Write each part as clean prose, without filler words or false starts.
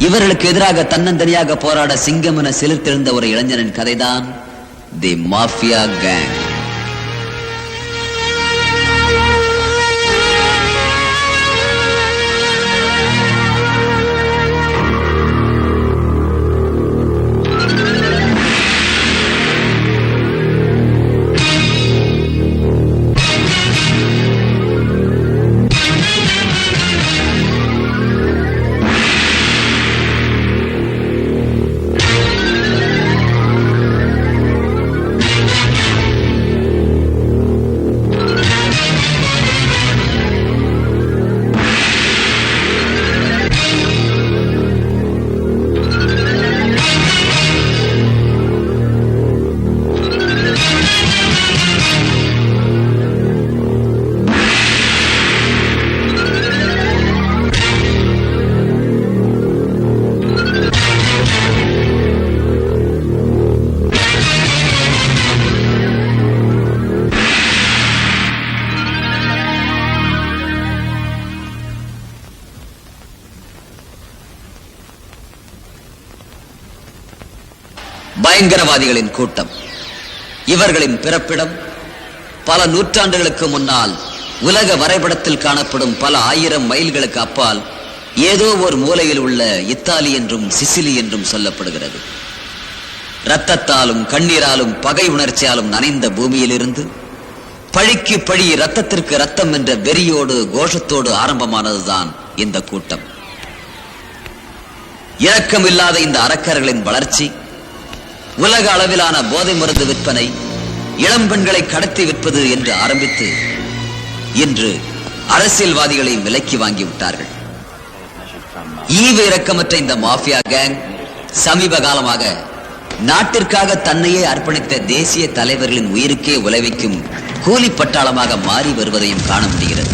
இவர்களுக்கு எதிராக தன்னந்தனியாக போராட சிங்கம் என சிலிர்த்தெழுந்த ஒரு இளைஞனின் கதைதான் தி மாஃபியா கேங். பயங்கரவாதிகளின் கூட்டம். இவர்களின் பிறப்பிடம் பல நூற்றாண்டுகளுக்கு முன்னால் உலக வரைபடத்தில் காணப்படும் பல ஆயிரம் மைல்களுக்கு அப்பால் ஏதோ ஒரு மூலையில் உள்ள இத்தாலி என்றும் சிசிலி என்றும் சொல்லப்படுகிறது. இரத்தத்தாலும் கண்ணீராலும் பகை உணர்ச்சியாலும் நனைந்த பூமியிலிருந்து பழிக்கு பழி, இரத்தத்திற்கு இரத்தம் என்ற வெறியோடு கோஷத்தோடு ஆரம்பமானதுதான் இந்த கூட்டம். இரக்கமில்லாத இந்த அரக்கர்களின் வளர்ச்சி உலக அளவிலான போதை மருந்து விற்பனை, இளம் பெண்களை கடத்தி விற்பது என்று ஆரம்பித்து இன்று அரசியல்வாதிகளை விலைக்கு வாங்கிவிட்டார்கள். ஈவு இரக்கமற்ற இந்த மாஃபியா கேங் சமீப காலமாக நாட்டிற்காக தன்னையே அர்ப்பணித்த தேசிய தலைவர்களின் உயிருக்கே உழைக்கும் கூலி பட்டாளமாக மாறி வருவதையும் காண முடிகிறது.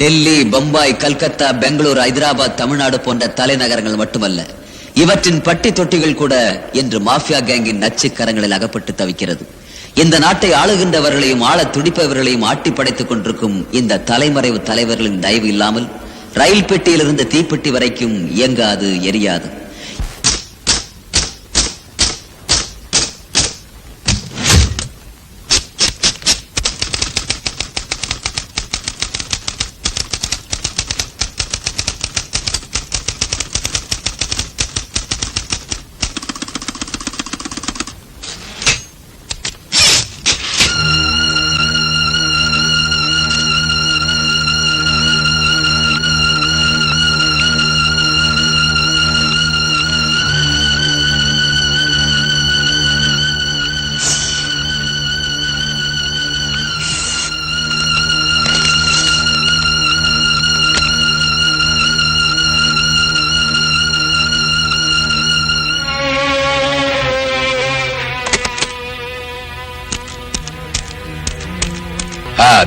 டெல்லி, பம்பாய், கல்கத்தா, பெங்களூர், ஹைதராபாத், தமிழ்நாடு போன்ற தலைநகரங்கள் மட்டுமல்ல, இவற்றின் பட்டி தொட்டிகள் கூட இன்று மாஃபியா கேங்கின் நச்சு கரங்களில் அகப்பட்டு தவிக்கிறது. இந்த நாட்டை ஆளுகின்றவர்களையும் ஆள துடிப்பவர்களையும் ஆட்டி படைத்துக் கொண்டிருக்கும் இந்த தலைமறைவு தலைவர்களின் தயவு இல்லாமல் ரயில் பெட்டியிலிருந்து தீப்பெட்டி வரைக்கும் இயங்காது, எரியாது.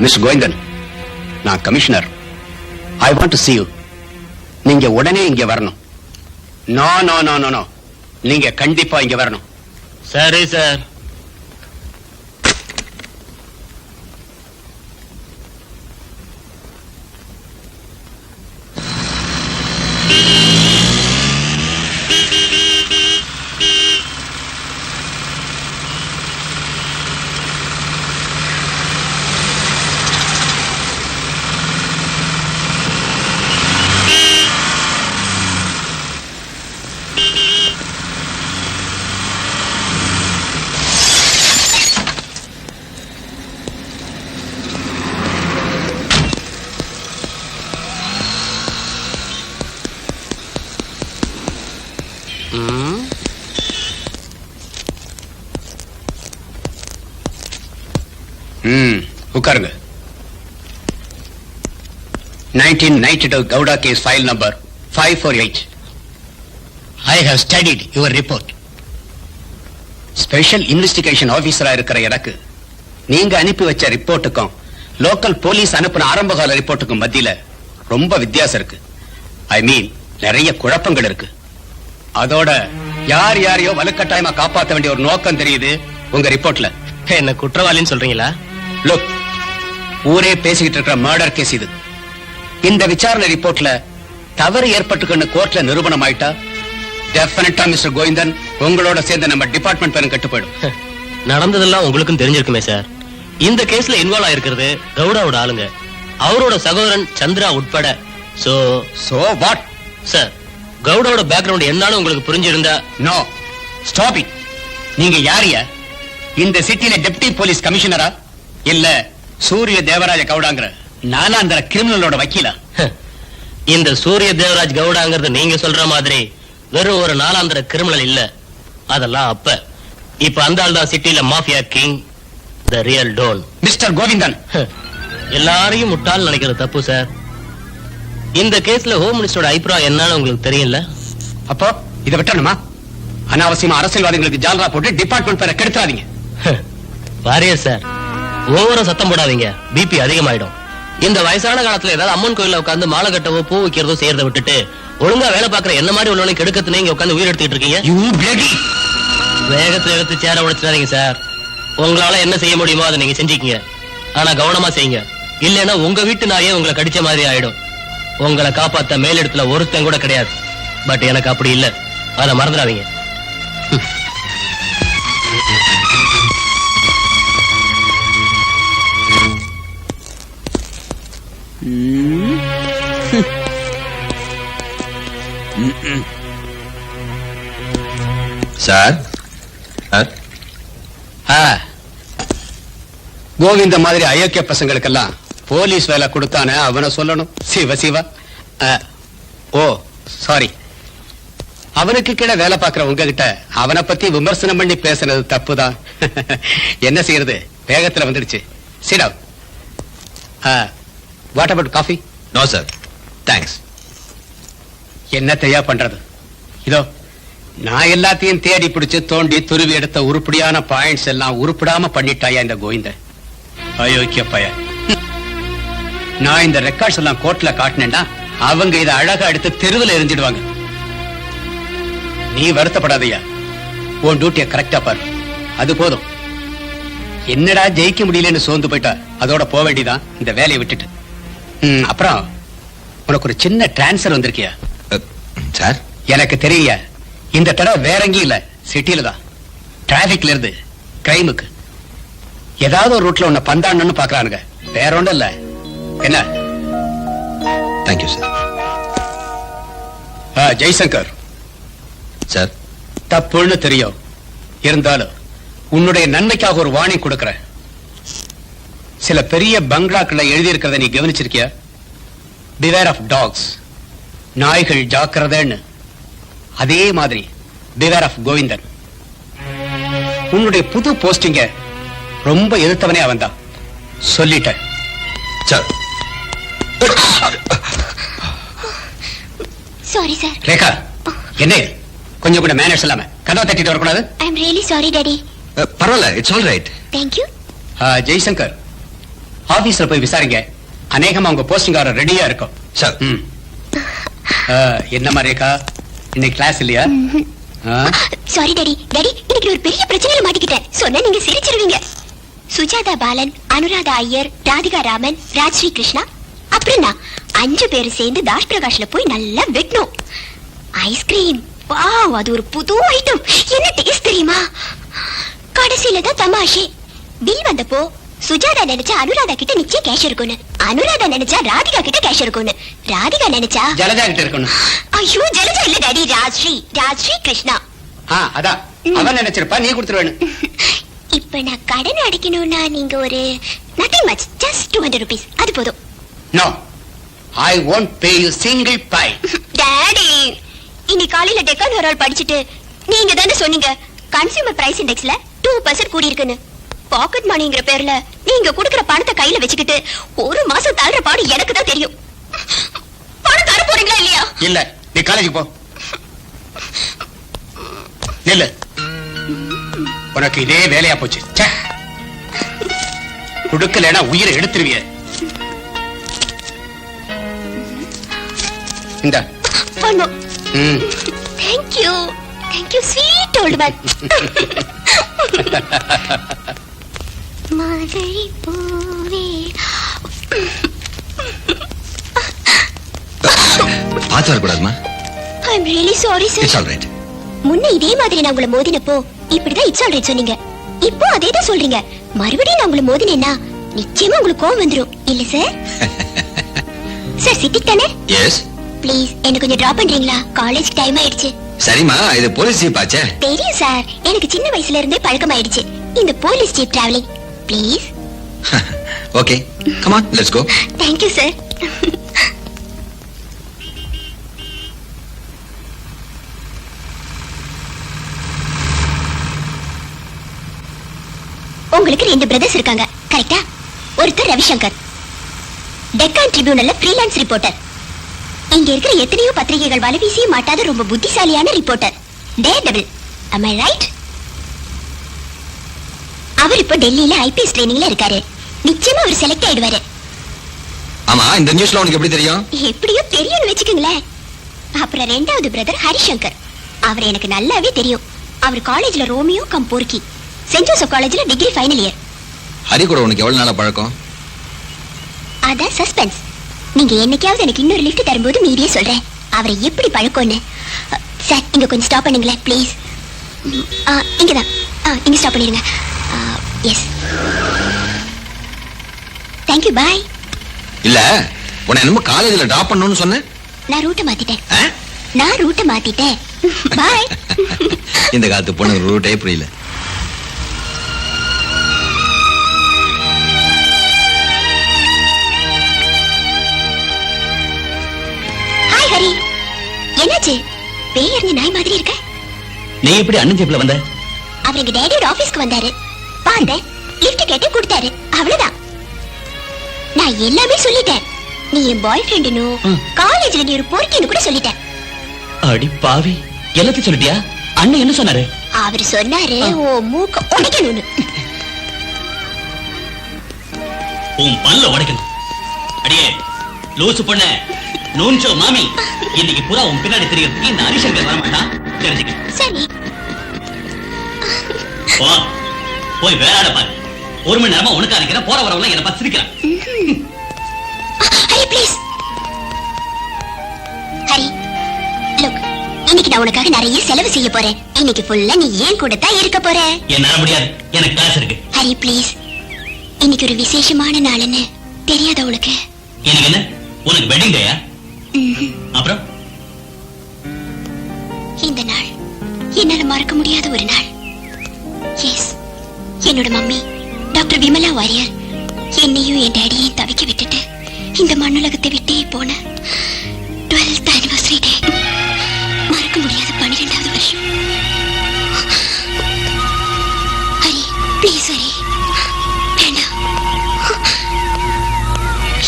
மிஸ் கோவிந்தன், நான் commissioner. I want to see you. நீங்க உடனே இங்க வரணும். No no no no no, நீங்க கண்டிப்பா இங்க வரணும். சரி சார். உட்காருங்க. 1992 Gowda case file number 548. I have studied your report. Special investigation ஆபீசரா இருக்கிற எனக்கு நீங்க அனுப்பி வச்ச ரிப்போர்ட்டுக்கும் லோக்கல் போலீஸ் அனுப்பின ஆரம்பகால ரிப்போர்ட்டுக்கும் மத்தியில ரொம்ப வித்தியாசம் இருக்கு. ஐ மீன் நிறைய குழப்பங்கள் இருக்கு. அதோட யார் யாரையோ வலுக்கட்டாயமா காப்பாற்ற வேண்டிய ஒரு நோக்கம் தெரியுது உங்க ரிப்போர்ட்ல. என்ன குற்றவாளின்னு சொல்றீங்களா? லுக், ஊரே பேசிக்கிட்டு இருக்கிற மர்டர் கேஸ் இது. இந்த விசாரணை ரிப்போர்ட்ல தவறு ஏற்பட்டுக்குன்னு கோர்ட்ல நிரூபணம் ஆயிட்டா டெஃபினட்டா மிஸ்டர் கோவிந்தன் உங்களோட சேர்ந்து நம்ம டிபார்ட்மெண்ட் பேரும் கட்டு போயிடும். நடந்ததெல்லாம் உங்களுக்கும் தெரிஞ்சிருக்குமே சார். இந்த கேஸ்ல இன்வால்வ் ஆயிருக்கிறது கவுடாவோட ஆளுங்க, அவரோட சகோதரன் சந்திரா உட்பட. சோ வாட் சார், கவுடாவோட பேக்ரவுண்ட் என்னன்னு உங்களுக்கு புரிஞ்சிருந்தா. No, stop it. நீங்க யாரியா? இந்த சிட்டில டெப்டி போலீஸ் கமிஷனரா இல்ல சூரிய தேவராஜ கவுடாங்கிற நாலாந்தர கிரிமினலோட வக்கீலா? இந்த சூரிய தேவராஜ் கவுடாங்கிறது நீங்க சொல்ற மாதிரி வெறும் ஒரு நாலாந்தர கிரிமினல் இல்ல. அதெல்லாம் அப்ப. இப்ப அந்த ஆள் தான் சிட்டில mafia king, the real don. Mister Govindan, எல்லாரையும் முட்டாள் நினைக்கிறது தப்பு சார். இந்த கேஸ்ல ஹோம் மினிஸ்டரோட அபிப்பிராயம் என்னன்னு உங்களுக்கு தெரியல. அப்போ இதை விட்டணுமா? அனாவசியமா அரசியல்வாதிகளுக்கு ஜால்ரா போட்டு டிபார்ட்மெண்ட் பேரை கெடுத்தாதீங்க. வாரியர் சார், ஓவரா சத்தம் போடாதீங்க, பிபி அதிகமாயிடும். இந்த வயசான காலத்துல ஏதாவது அம்மன் கோயில்ல உட்காந்து மாலை கட்டவோ பூ வைக்கிறதோ செய்யறதை விட்டுட்டு ஒழுங்கா வேலை பாக்குற என்ன மாதிரி உள்ளவனை கெடுக்கத்துனே இங்க உட்காந்து உயிர் எடுத்துட்டு இருக்கீங்க. வேகத்துல எடுத்து சேர உடைச்சிடாதீங்க சார். உங்களால என்ன செய்ய முடியுமோ அதை நீங்க செஞ்சுக்கீங்க. ஆனா கவனமா செய்யுங்க, இல்லைன்னா உங்க வீட்டு நாயே உங்களை கடிச்ச மாதிரி ஆயிடும். உங்களை காப்பாத்த மேலிடத்துல ஒருத்தன் கூட கிடையாது. பட் எனக்கு அப்படி இல்ல, அதை மறந்துடாதீங்க. சார், கோவிந்த மாதிரி அயோக்கிய பசங்களுக்கெல்லாம் போலீஸ் வேலை கொடுத்தானே அவனை சொல்லணும். சிவ சிவா. ஓ சாரி, அவனுக்கு கீழே வேலை பார்க்கிற உங்ககிட்ட அவனை பத்தி விமர்சனம் பண்ணி பேசுறது தப்புதான். என்ன செய்யறது, வேகத்துல வந்துடுச்சு. Sit down. What about coffee? No sir, thanks. என்ன தெரியா பண்றது? இதோ நான் எல்லாத்தையும் தேடி பிடிச்சு தோண்டி துருவி எடுத்த உருப்படியான பாயிண்ட்ஸ் எல்லாம் உருப்படாம பண்ணிட்டாயா இந்த கோவிந்த அயோக்கிய பையன். நான் இந்த ரெக்கார்ட்ஸ் எல்லாம் கோர்ட்ல காட்டினேன்னா அவங்க இதை அழகா எடுத்து தெருவில் எரிஞ்சிடுவாங்க. நீ வருத்தப்படாதையா, உன் டியூட்டியை கரெக்டா பாரு, அது போதும். என்னடா ஜெயிக்க முடியலன்னு சோர்ந்து போயிட்டா அதோட போக வேண்டியதான் இந்த வேலையை விட்டுட்டு. அப்புறம் உனக்கு ஒரு சின்ன டிரான்ஸ்பர் வந்திருக்கியா? சார், எனக்கு தெரியல. இந்த தடவை வேற எங்கேயும் இல்ல, சிட்டியில தான். டிராபிக்ல இருந்து கிரைமுக்கு ஏதாவது ஒரு ரூட்ல உன்னை பந்தாடணும்னு பாக்குறானுங்க, வேற ஒன்றும் இல்ல. என்ன? Thank you sir. ஜெய்சங்கர் சார், தப்புன்னு தெரியும், இருந்தாலும் உன்னுடைய நன்மைக்காக ஒரு வார்னிங் கொடுக்கிறேன். சில பெரிய பங்களாக்களை எழுதியிருக்கிறத நீ கவனிச்சிருக்கியா? பிவேர் ஆஃப் டாக்ஸ், நாய்கள் ஜாக்கிரதைன்னு. அதே மாதிரி பிவேர் ஆஃப் கோவிந்தன். உன்னுடைய புது போஸ்டிங்க ரொம்ப எதிர்த்தவனே அவன் தான், சொல்லிட்டேன். Sorry sir. ரேகா, என்ன கொஞ்சம் கூட மேனர்ஸ் இல்லாம கதவை தட்டிட்டு வரக்கூடாது? ஐ அம் ரியலி சாரி டாடி. பரவாயில்ல, it's all right. Thank you. Jaishankar, ஆபீஸ்ல போய் விசாரிங்க. அநேகமா உங்க போஸ்டிங் ஆர்டர் ரெடியா இருக்கும். சார். என்னம்மா ரேகா, இன்னைக்கு கிளாஸ் இல்லையா? Sorry daddy. டாடி, இன்னைக்கு ஒரு பெரிய பிரச்சனையில மாட்டிக்கிட்டேன். சொன்னா நீங்க சிரிச்சிருவீங்க. சுஜாதா பாலன், அனுராதா ஐயர், ராதிகா ராமன், ராஜ்ஸ்ரீ கிருஷ்ணா, அப்புறம் நான் 5 பேர் சேர்ந்து தாஷ் பிரகாஷ்ல போய் நல்லா வெட்டணும். ஐஸ்கிரீம், வாவ், அது ஒரு புது ஐட்டம். என்ன டேஸ்ட் தெரியுமா? கடைசியில தான் தமாஷே. பில் வந்தப்போ சுஜாதா நினைச்சா அனுராதா கிட்ட நிச்சயம் கேஷ் இருக்கும்னு, அனுராதா நினைச்சா ராதிகா கிட்ட கேஷ் இருக்கும்னு, ராதிகா நினைச்சா ஜலஜா கிட்ட இருக்கணும். ஐயோ, ஜலஜா இல்ல டாடி, ராஜ்ஸ்ரீ கிருஷ்ணா. அதான் அவன் நினைச்சிருப்பா, நீ கொடுத்துருவேணும். இப்ப நான் கடன் அடைக்கணும்னா நீங்க ஒரு nothing much, just 200 rupees, அது போதும். No, I won't pay you single pie. Daddy, இன்னைக்கு காலையில டெக்கான் ஹெரால்ட் படிச்சிட்டு நீங்க தானே சொன்னீங்க கன்சியூமர் பிரைஸ் இண்டெக்ஸ்ல 2% கூடி இருக்குன்னு. பாக்கெட் மணிங்கிற பேர்ல நீங்க கொடுக்கிற பணத்தை கையில வச்சுக்கிட்டு ஒரு மாசம் தள்ளுற பாடு எனக்கு தான் தெரியும். பணம் தர போறீங்களா இல்லையா? இல்ல, நீ காலேஜுக்கு போ. இல்ல, உனக்கு இதே வேலையா போச்சு. கொடுக்கலனா உயிரை எடுத்துருவிய. இந்த Thank you, sweet old man. மழை பூவே. பார்த்து வரக்கூடாதுமா. I'm really sorry sir. It's all right. முன்ன இதே மாதிரி நான் உங்களை மோதினப்போ இப்படிதான் இட்ஸ் ஆல் ரைட் சொன்னீங்க. இப்போ அதே தான் சொல்றீங்க. மறுபடியும் நான் உங்களை மோதினேன்னா நிச்சயமா உங்களுக்கு கோவம் வந்துரும் இல்ல சார்? சார் சிட்டிக் தானே? எஸ். ப்ளீஸ் என்ன கொஞ்சம் டிராப் பண்றீங்களா? காலேஜ் டைம் ஆயிடுச்சு. சரிமா, இது போலீஸ் ஜீப் ஆச்சே. தெரியும் சார், எனக்கு சின்ன வயசுல இருந்தே பழக்கம் ஆயிடுச்சு இந்த police jeep travelling. Please. Okay, come on, let's go. Thank you sir. உங்களுக்கு 2 பிரதர்ஸ் இருக்காங்க, கரெக்ட்டா? ஒருத்தர் ரவிசங்கர், டெக்கான் ட்ரிபியூனல்ல ஃப்ரீலான்ஸ் ரிப்போர்ட்டர். இங்க இருக்கிற எத்தனையோ பத்திரிகைகள் வலைவீசியே மாட்டாத ரொம்ப புத்திசாலியான reporter, daredevil. am I right? அவர் இப்ப டெல்லியில ஐபிஎஸ் ட்ரைனிங்ல இருக்காரு. நிச்சயமா அவர் செலக்ட் ஆயிடுவாரு. ஆமா, இந்த நியூஸ்ல உனக்கு எப்படி தெரியும்? எப்படியோ தெரியும்னு வெச்சுக்கங்களேன். அப்புறம் 2வது பிரதர் ஹரிசங்கர், அவர் எனக்கு நல்லாவே தெரியும். அவர் காலேஜ்ல ரோமியோ கம் போர்க்கி, சென்ட் ஜோசப் காலேஜ்ல டிகிரி ஃபைனல் இயர். ஹரி கூட உனக்கு எவ்வளவு நாளா பழக்கம்? அதான் சஸ்பென்ஸ். நீங்க என்னைக்காவது எனக்கு இன்னொரு லிஃப்ட் தரும்போது மீறியே சொல்றேன் அவரை எப்படி பழக்கம்னு. சார், இங்க கொஞ்சம் ஸ்டாப் பண்ணுங்களேன் ப்ளீஸ். இங்கதான், இங்க ஸ்டாப் பண்ணிடுங்க. எஸ், தேங்க்யூ, பாய். இல்ல, உன்னை என்னமோ காலேஜ்ல டிராப் பண்ணணும்னு சொன்னேன். நான் ரூட்டை மாத்திட்டேன். பாய். இந்த காலத்து பொண்ணு ரூட்டே புரியல. ஹாய் ஹரி, என்னாச்சு? பேயர்னு நாய் மாதிரி இருக்க. நீ எப்படி அண்ணன் ஜீப்ல வந்த? அவர் எங்க டேடியோட ஆபீஸ்க்கு வந்தாரு, பார்த்தேன், லிஃப்ட் கேட்டு கொடுத்தாரு, அவ்வளவுதான். நான் எல்லாமே சொல்லிட்டேன். நீ என் பாய் ஃப்ரெண்டுனோ காலேஜ்ல நீ ஒரு பொறுக்கின்னு கூட சொல்லிட்டேன். அடி பாவி, எல்லாத்தையும் சொல்லிட்டியா? அண்ணன் என்ன சொன்னாரு? அவர் சொன்னாரு ஓ மூக்க உடைக்கணும்னு. உன் பல்ல உடைக்கணும். அடியே லூசு பொண்ண, நூன்சோ மாமி, இன்னைக்கு பூரா உன் பின்னாடி தெரியும். இந்த ஹரிசங்கர் வரமாட்டான், தெரிஞ்சுக்க. சரி, போய் வேற பாரு. 1 மணி நேரமா உனக்கு அடிக்கிறேன், போற வரவங்க என்ன பார்த்து சிரிக்கிறான். ஹரி ப்ளீஸ். ஹரி, லுக், இன்னைக்கு நான் உனக்காக நிறைய செலவு செய்ய போறேன். இன்னைக்கு ஃபுல்லா நீ ஏன் கூட தான் இருக்க போற. என்னால முடியாது, எனக்கு கிளாஸ் இருக்கு. ஹரி ப்ளீஸ், இன்னைக்கு ஒரு விசேஷமான நாள்னு தெரியாத உனக்கு? எனக்கு என்ன, உனக்கு வெட்டிங் டேயா? அப்புறம் இந்த நாள் என்னால மறக்க முடியாத ஒரு நாள். எஸ், என்னோட மம்மி டாக்டர் விமலா வாரியர் என்னையும் என் டேடியையும் தவிக்க விட்டுட்டு இந்த மண்ணுலகத்தை விட்டே போன 12th anniversary டே. மறக்க முடியாத 12வது வருஷம். ஹரி ப்ளீஸ், ஹரி வேண்டாம்,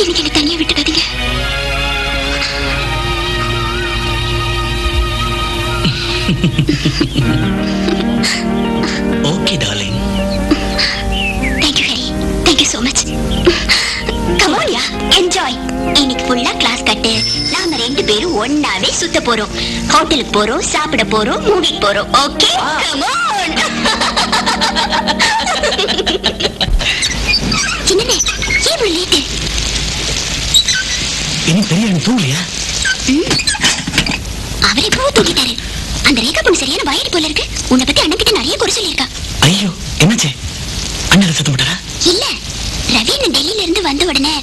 இன்னைக்கு என்ன தனியா விட்டுடாதீங்க. Okay darling. Thank you, Harry. Thank you so much. Come on, yeah. Enjoy. இன்னைக்கு ஃபுல்லா கிளாஸ் கட்டு, நாம 2 பேரும் ஒண்ணாவே சுத்த போறோம். ஹோட்டலுக்கு போறோம், சாப்பிட போறோம், மூவிக்கு போறோம். Okay, come on. சின்னனே, ஏன் இவ்வளவு லேட்? இனி பெரிய தூங்கலையா? அவரே பூ தூக்கிட்டாரு. அந்த ரேகா பொண்ணு சரியான வாயடி போல இருக்கு. உன்னை பத்தி அண்ணன் கிட்ட நிறைய குறை சொல்லியிருக்கா. ஐயோ, என்னாச்சு? அண்ணன் சத்தம் போட்டாரா? இல்ல, ரவீன் டெல்லியில இருந்து வந்த உடனே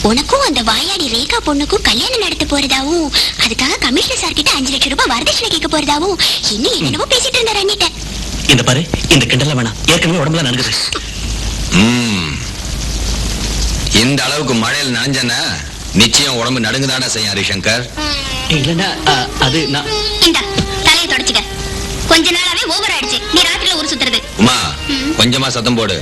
உனக்கும் அந்த வாயாடி ரேகா பொண்ணுக்கும் கல்யாணம் நடத்த போறதாவும், அதுக்காக கமிஷனர் சார் கிட்ட 5 லட்சம் ரூபாய் வரதட்சணை கேட்க போறதாவும் இன்னும் என்னென்னவோ பேசிட்டு இருந்தாரு அண்ணிட்ட. இந்த பாரு, இந்த கிண்டல வேணாம். ஏற்கனவே உடம்புல நடுங்குது. இந்த அளவுக்கு மழையில் நனைஞ்சனா நிச்சயம் உடம்பு நடுங்குதானே செய்யும் ஹரிசங்கர். இல்லன்னா அது நான் இந்த தலையை தொடச்சுக்க. கொஞ்ச நாளாவே ஓவர் ஆயிடுச்சு நீ ராத்திரில ஊர் சுத்துறது. உமா, கொஞ்சமா சத்தம் போடு.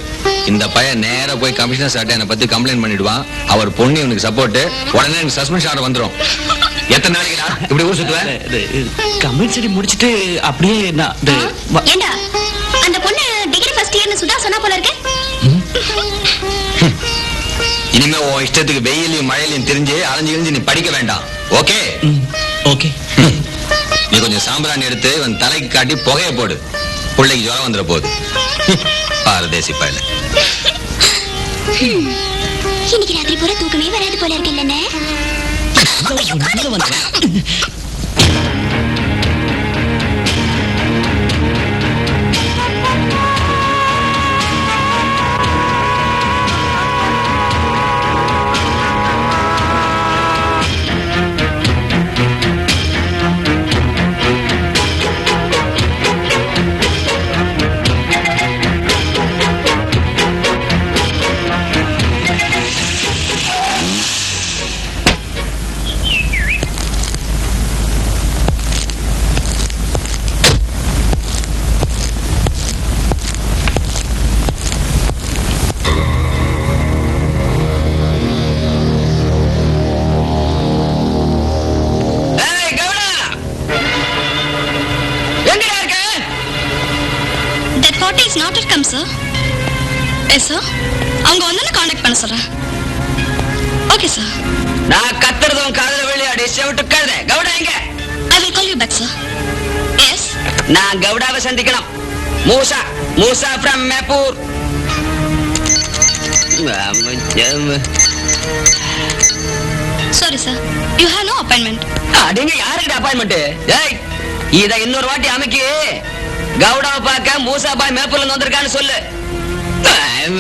இந்த பையன் நேரா போய் கமிஷனர் சார்ட்ட என்னை பத்தி கம்ப்ளைண்ட் பண்ணிடுவான். அவர் பொண்ணு இவனுக்கு சப்போர்ட். உடனே எனக்கு சஸ்பென்ஷன் ஆர்டர் வந்துரும். எத்தனை நாளைக்குடா இப்படி ஊர் சுத்துவேன்? கமெண்ட் சரி முடிச்சிட்டு அப்படியே நான் ஏண்டா அந்த பொண்ணு டிகிரி ஃபர்ஸ்ட் இயர்னு சுதா சொன்னா போல இருக்கு. இனிமே உன் இஷ்டத்துக்கு வெயிலையும் மழையிலையும் தெரிஞ்சு அலைஞ்சு கிழிஞ்சு நீ படிக்க வேண்டாம். Okay okay. நீ கொஞ்சம் சாம்பிராணி எடுத்து இவன் தலைக்கு காட்டி புகைய போடு. பிள்ளைக்கு ஜுரம் வந்துட போகுது. பாரதேசி பயல. இன்னைக்கு ராத்திரி பூரா தூக்கமே வராது போல இருக்கு இல்லனே. அவங்க வந்து கான்டாக்ட் பண்ண சொல்றேன். Okay sir. நான் கத்துறதும் காதல விளையாடி செவிட்டு கழுத. கவுடா எங்க? I will call you back, sir. Yes. நான் கவுடாவை சந்திக்கணும். மூசா from மேப்பூர். Sorry, sir. You have no appointment. அடிங்க யாருக்கு அப்பாயின்மெண்ட்? ஏய், இத இன்னொரு வாட்டி அமைக்கி கவுடாவை பார்க்க மூசா பாய் மேப்பூர்ல இருந்து வந்திருக்கான்னு சொல்லு.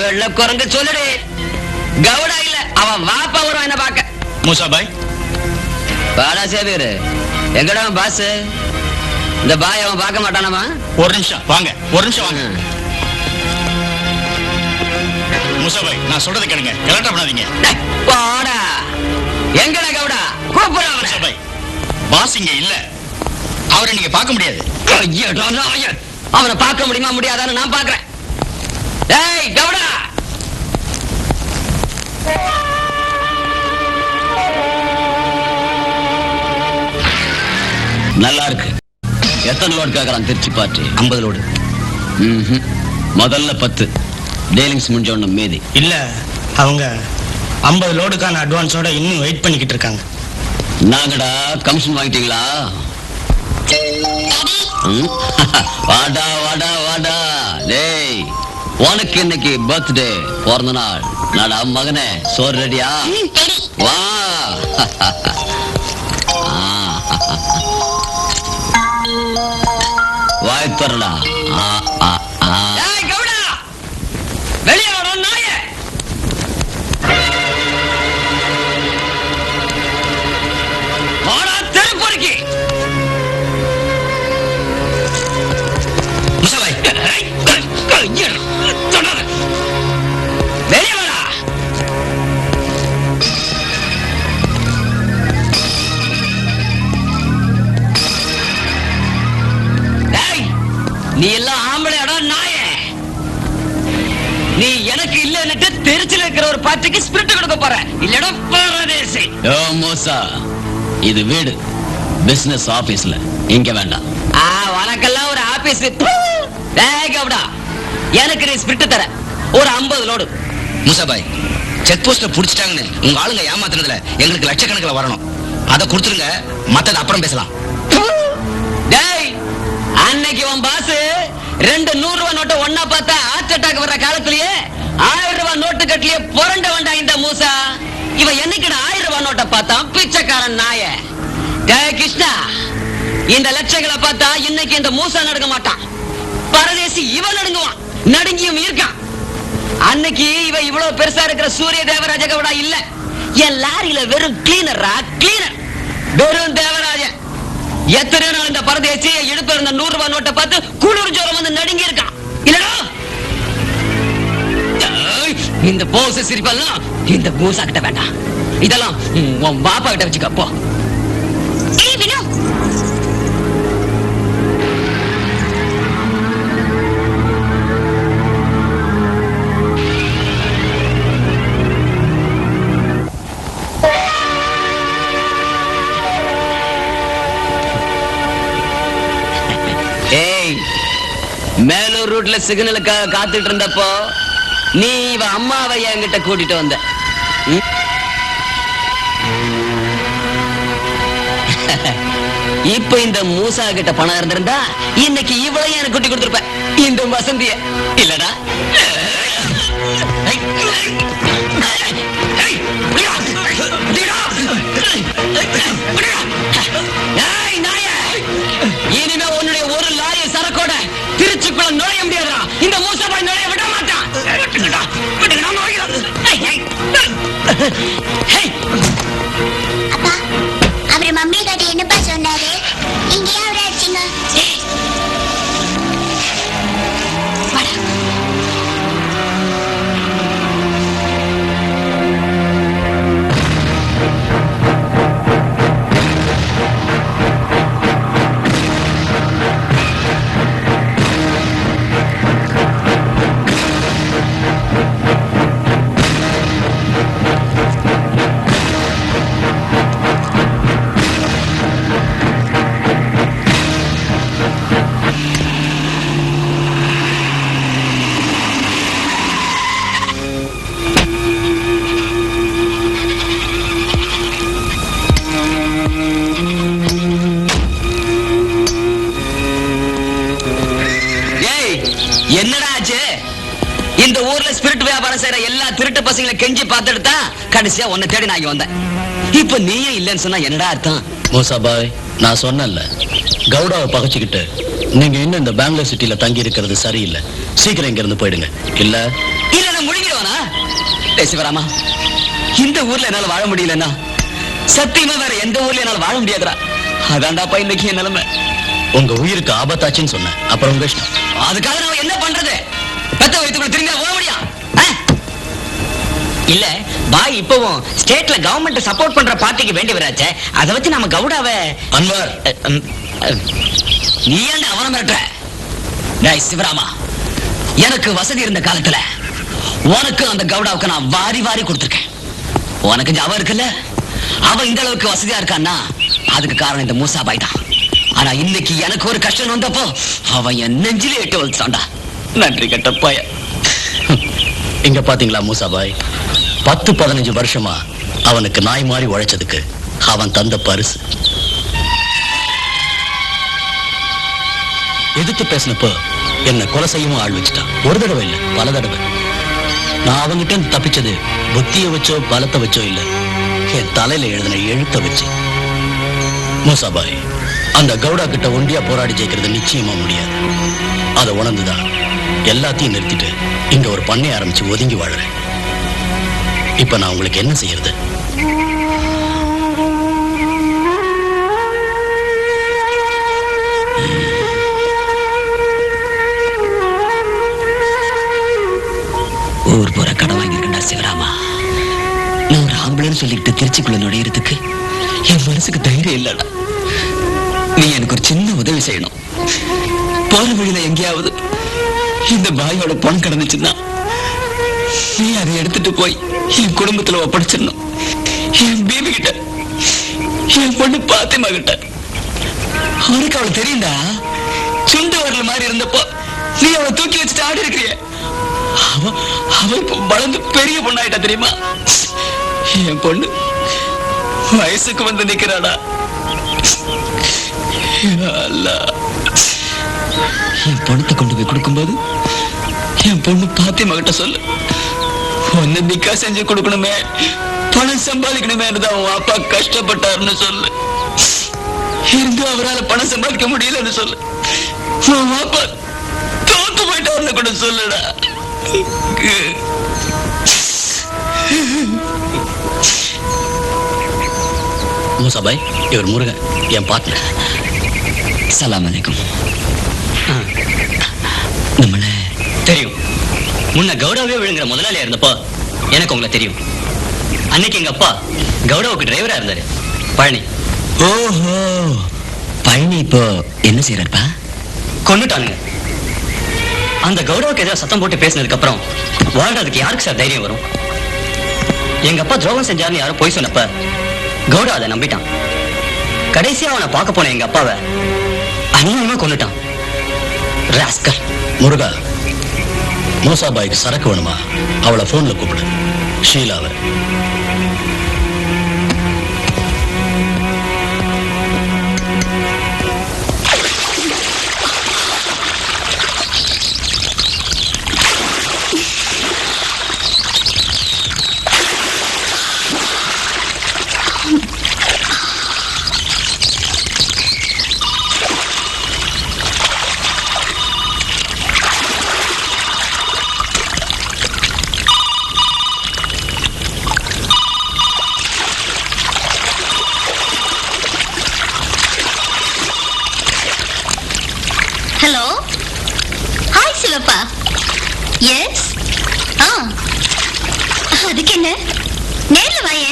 வெள்ள குரங்கு சொல்லுடு. கவுடா இல்ல, அவன் வாப்பா வரும் என்ன பாக்க. மூசா பாய் பாடா சேவியர் எங்கடா பாஸ்? இந்த பாய் அவன் பார்க்க மாட்டானமா? ஒரு நிமிஷம் வாங்க. மூசா பாய், நான் சொல்றதை கேளுங்க. கரெக்டா பண்ணாதீங்க. போடா. எங்கடா கவுடா? கூப்பிடுற மூசா பாய், பாஸ் இங்க இல்ல. அவரை நீங்க பார்க்க முடியாது. அவனை பார்க்க முடியுமா முடியாதான்னு நான் பாக்குறேன். ஏய் கவுடா, நல்லா இருக்கு. எத்தனை லோடு கேட்கறான் திருச்சி பார்ட்டி? 50 லோடு. முதல்ல 10 டீலிங்ஸ் முடிஞ்ச உடனே மீதி. இல்ல, அவங்க 50 லோடுக்கான அட்வான்ஸோட இன்னும் வெயிட் பண்ணிக்கிட்டு இருக்காங்க. நாங்கடா கமிஷன் வாங்கிட்டீங்களா? வாடா வாடா வாடா. டேய், உனக்கு இன்னைக்கு பர்த்டே, பிறந்த நாள். நாடா மகனே, சோறு ரெடியா? வா. வாய் தரடா. வெளியே வரும் நாய. தெருப்பொறுக்கி வெளியே வரா. நீ எல்லாம் ஆம்பளையாடா நாய. நீ எனக்கு இல்லன்னுட்டு திருச்சில இருக்கிற ஒரு பார்ட்டிக்கு ஸ்பிரிட் கொடுக்க போற. இல்லடா பாரதேசி. ஓ மோசா, இது வீடு, பிசினஸ் ஆபீஸ்ல. இங்க வேண்டாம். உனக்கெல்லாம் ஒரு ஆபீஸ். கவுடா, எனக்கு நீ ஸ்பிரிட் தர ஒரு 50 லோடு. மூசா பாய், செக் போஸ்ட்ல புடிச்சிட்டாங்கன்னு உங்க ஆளுங்க ஏமாத்துறதுல எங்களுக்கு லட்சக்கணக்கில் வரணும். அத கொடுத்துருங்க, மத்தத அப்புறம் பேசலாம். டேய், அன்னைக்கு உன் பாஸ் 2 100 ரூபாய் நோட்டை ஒன்னா பார்த்தா ஹார்ட் அட்டாக் வர்ற காலத்திலேயே 1000 ரூபாய் நோட்டு கட்டிலேயே புரண்ட வேண்டாம் இந்த மூசா. இவன் என்னைக்கு 1000 ரூபாய் நோட்டை பார்த்தான் பிச்சைக்காரன் நாய. டேய் கிருஷ்ணா, இந்த லட்சங்களை பார்த்தா இன்னைக்கு இந்த மூசா நடுங்க மாட்டான். பரதேசி இவன் நடுங்குவான், நடுங்கியும் இருக்கான். அன்னைக்கு இவ இவ்வளவு பெருசா இருக்கிற சூரிய தேவராஜ கவுடா இல்ல, என் லாரியில வெறும் கிளீனரா கிளீனர், வெறும் தேவராஜன். எத்தனை நாள் இந்த பரதேசி இடுப்பு இருந்த 100 ரூபாய் நோட்டை பார்த்து குளிர் ஜோரம் வந்து நடுங்கி இருக்கான் இல்லடா. இந்த போச சிரிப்பெல்லாம் இந்த பூசா கிட்ட வேண்டாம், இதெல்லாம் உன் பாப்பா கிட்ட வச்சுக்கப்போ. ஏய் வினோ, ஏய், மேலூர் ரூட்ல சிக்னலுக்காக காத்துட்டு இருந்தப்போ நீ இவ அம்மாவை என்கிட்ட கூட்டிட்டு வந்த. இப்ப இந்த மூசா கிட்ட பணம் இருந்திருந்தா இன்னைக்கு இவளையும் எனக்கு கூட்டி கொடுத்திருப்ப, இந்த வசந்திய இல்லடா. இனிமே உன்னுடைய ஒரு லாரி சரக்கோட திருச்சிக்குள்ள நுழைய முடியாதா? இந்த மூசபாய் நுழைய விட மாட்டான். அப்பா, அவரு மம்மி கிட்ட என்னப்பா சொன்னாரு? நீங்க ஏன் அவரை அடிச்சீங்க? வாடா. என்னடா ஆச்சு? இந்த ஊர்ல ஸ்பிரிட் வியாபாரம் செய்யற எல்லா திருட்டு பசங்களை கெஞ்சி பார்த்துட்டு கடைசியா உன்னை தேடி நான் இங்க வந்தேன். இப்ப நீயே இல்லைன்னு சொன்னா என்னடா அர்த்தம்? மூசாபாய், நான் சொன்னேன்ல, கவுடாவை பகைச்சுக்கிட்டு நீங்க இன்னும் இந்த பெங்களூர் சிட்டில தங்கி இருக்கிறது சரியில்லை. சீக்கிரம் இங்க இருந்து போயிடுங்க. இல்ல இல்ல நான் முழுங்கிடுவானா? சிவராமா, இந்த ஊர்ல என்னால வாழ முடியலன்னா சத்தியமா வேற எந்த ஊர்ல என்னால வாழ முடியாதுடா. அதான்டாப்பா இன்னைக்கு என் நிலைமை. உங்க உயிருக்கு ஆபத்தாச்சுன்னு சொன்னேன், அப்புறம் உங்க இஷ்டம். அதுக்காக நான் என்ன பண்றது? பெத்த வயித்துக்குள்ள திரும்பி போக முடியும் இல்ல? பாய் இப்பவும் ஸ்டேட்ல கவர்மெண்ட் சப்போர்ட் பண்ற பார்ட்டிக்கு வேண்டி வராச்சே, அதை வச்சு நம்ம கவுடாவை. அன்வர், நீ ஏன் அவனை மிரட்டுற? டேய் சிவராமா, எனக்கு வசதி இருந்த காலத்துல உனக்கு அந்த கவுடாவுக்கு நான் வாரி வாரி கொடுத்திருக்கேன். உனக்கு ஞாபகம் இருக்குல்ல? அவன் இந்த அளவுக்கு வசதியா இருக்கான்னா அதுக்கு காரணம் இந்த மூசாபாய் தான். ஆனா இன்னைக்கு எனக்கு ஒரு கஷ்டம் வந்தப்போ அவன் என் நெஞ்சிலே எட்டு வச்சான்டா. நன்றி கெட்ட பைய. இங்க பாத்தீங்களா மூசாபாய், 10-15 வருஷமா அவனுக்கு நாய் மாதிரி உழைச்சதுக்கு அவன் தந்த பரிசு. எதிர்த்து பேசினப்போ என்ன கொலை செய்யவும் ஆள் வச்சுட்டான். ஒரு தடவை இல்ல, பல தடவை. நான் அவங்கிட்ட தப்பிச்சது புத்திய வச்சோ பலத்தை வச்சோ இல்ல, என் தலையில எழுதின எழுத்த வச்சு. மூசாபாய், அந்த கவுடா கிட்ட ஒண்டியா போராடி ஜெயிக்கிறது நிச்சயமா முடியாது. அதை உணர்ந்துதான் எல்லாத்தையும் நிறுத்திட்டு இங்க ஒரு பண்ணை ஆரம்பிச்சு ஒதுங்கி வாழறேன். இப்ப நான் உங்களுக்கு என்ன செய்யறது? ஊர் போற கடன் வாங்கியிருக்கா சிவராமா. நான் ஒரு ஆம்பளைன்னு சொல்லிட்டு திருச்சிக்குள்ள நுழையிறதுக்கு என் மனசுக்கு தைரியம் இல்லடா. நீ எனக்கு ஒரு சின்ன உதவி செய்யணும். போற வழியில எங்கேயாவது இந்த பாயோட பணம் கிடந்துச்சுன்னா நீ அதை எடுத்துட்டு போய் என் குடும்பத்துல ஒப்படைச்சிடணும். என் பேபி கிட்ட, என் பொண்ணு பாத்திமா கிட்ட. அவனுக்கு அவளை தெரியுண்டா. சுண்டு வரல மாதிரி இருந்தப்போ நீ அவளை தூக்கி வச்சுட்டு ஆடி இருக்கிறிய. அவ இப்ப வளர்ந்து பெரிய பொண்ணாயிட்டா தெரியுமா? என் பொண்ணு வயசுக்கு வந்து நிக்கிறாடா. என் பணத்தை கொண்டு போய் கொடுக்கும்போது என் பொண்ணு பாத்தியம்மா கிட்ட சொல்லு, ஒன்னு நிக்கா செஞ்சு கொடுக்கணுமே, பணம் சம்பாதிக்கணுமே தான் உன் அப்பா கஷ்டப்பட்டாருன்னு சொல்லு. இருந்து அவரால் பணம் சம்பாதிக்க முடியலன்னு சொல்லு. உன் அப்பா தோத்து போயிட்டாருன்னு கூட சொல்லுடா. மூசாபாய், இவர் முருகன், என் பார்ட்னர். சலாம் அலைக்கும். நம்மள தெரியும். முன்ன கௌடாவே விழுங்குற முதலாளியா இருந்தப்போ எனக்கு உங்களை தெரியும். அன்னைக்கு எங்க அப்பா கௌடாவுக்கு டிரைவரா இருந்தாரு, பழனி. ஓஹோ, பழனி இப்போ என்ன செய்யறாருப்பா? கொன்னுட்டானுங்க. அந்த கௌடாவுக்கு ஏதாவது சத்தம் போட்டு பேசினதுக்கு அப்புறம் வாழ்றதுக்கு யாருக்கு சார் தைரியம் வரும்? எங்க அப்பா துரோகம் செஞ்சாருன்னு யாரும் போய் சொன்னப்ப கௌடா அதை நம்பிட்டான். கடைசியா அவனை பார்க்க போன எங்க அப்பாவை அநியாயமா கொன்னுட்டான். ராஸ்கல். முருகா, மூசாபாய்க்கு சரக்கு வேணுமா? அவளை போன்ல கூப்பிடு, ஷீலாவை. ஹலோ, ஹாய் சிவப்பா. எஸ், அதுக்கு என்ன, நேர்ல வாயே,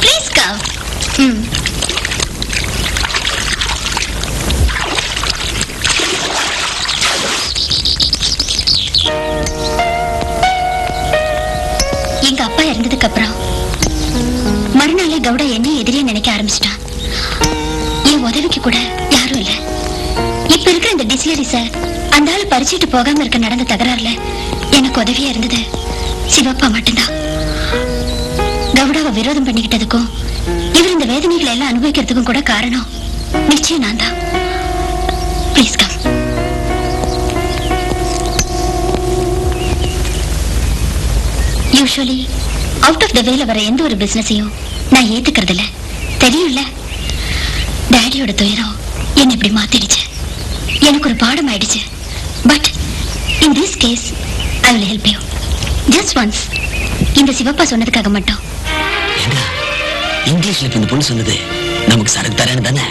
ப்ளீஸ் கம். எங்க அப்பா இறந்ததுக்கு அப்புறம் மறுநாளே கவுடா என்ன எதிரியா நினைக்க ஆரம்பிச்சிட்டான். என் உதவிக்கு கூட யாரும் இல்ல. இப்ப இருக்கிற இந்த டிஸ்லரி சார் அந்த ஆள் பறிச்சுட்டு போகாம இருக்க நடந்த தகராறுல எனக்கு உதவியா இருந்தது சிவப்பா மட்டும்தான். கவுடாவை விரோதம் பண்ணிக்கிட்டதுக்கும் இவர் இந்த வேதனைகளை எல்லாம் அனுபவிக்கிறதுக்கும் கூட காரணம் நிச்சயம் நான் தான். Please come. Usually out of the வேல வர எந்த ஒரு பிசினஸையும் நான் ஏத்துக்கிறது இல்ல, தெரியும்ல. டாடியோட துயரம் என்ன இப்படி மாத்திடுச்சு, எனக்கு ஒரு பாடம் ஆயிடுச்சு. But in this case I will help you just once. இந்த சிவப்பா சொன்னதுக்காக மட்டும். இங்கிலீஷ்ல இப்ப இந்த பொண்ணு சொன்னது நமக்கு சரக்கு தரேன்னு தானே?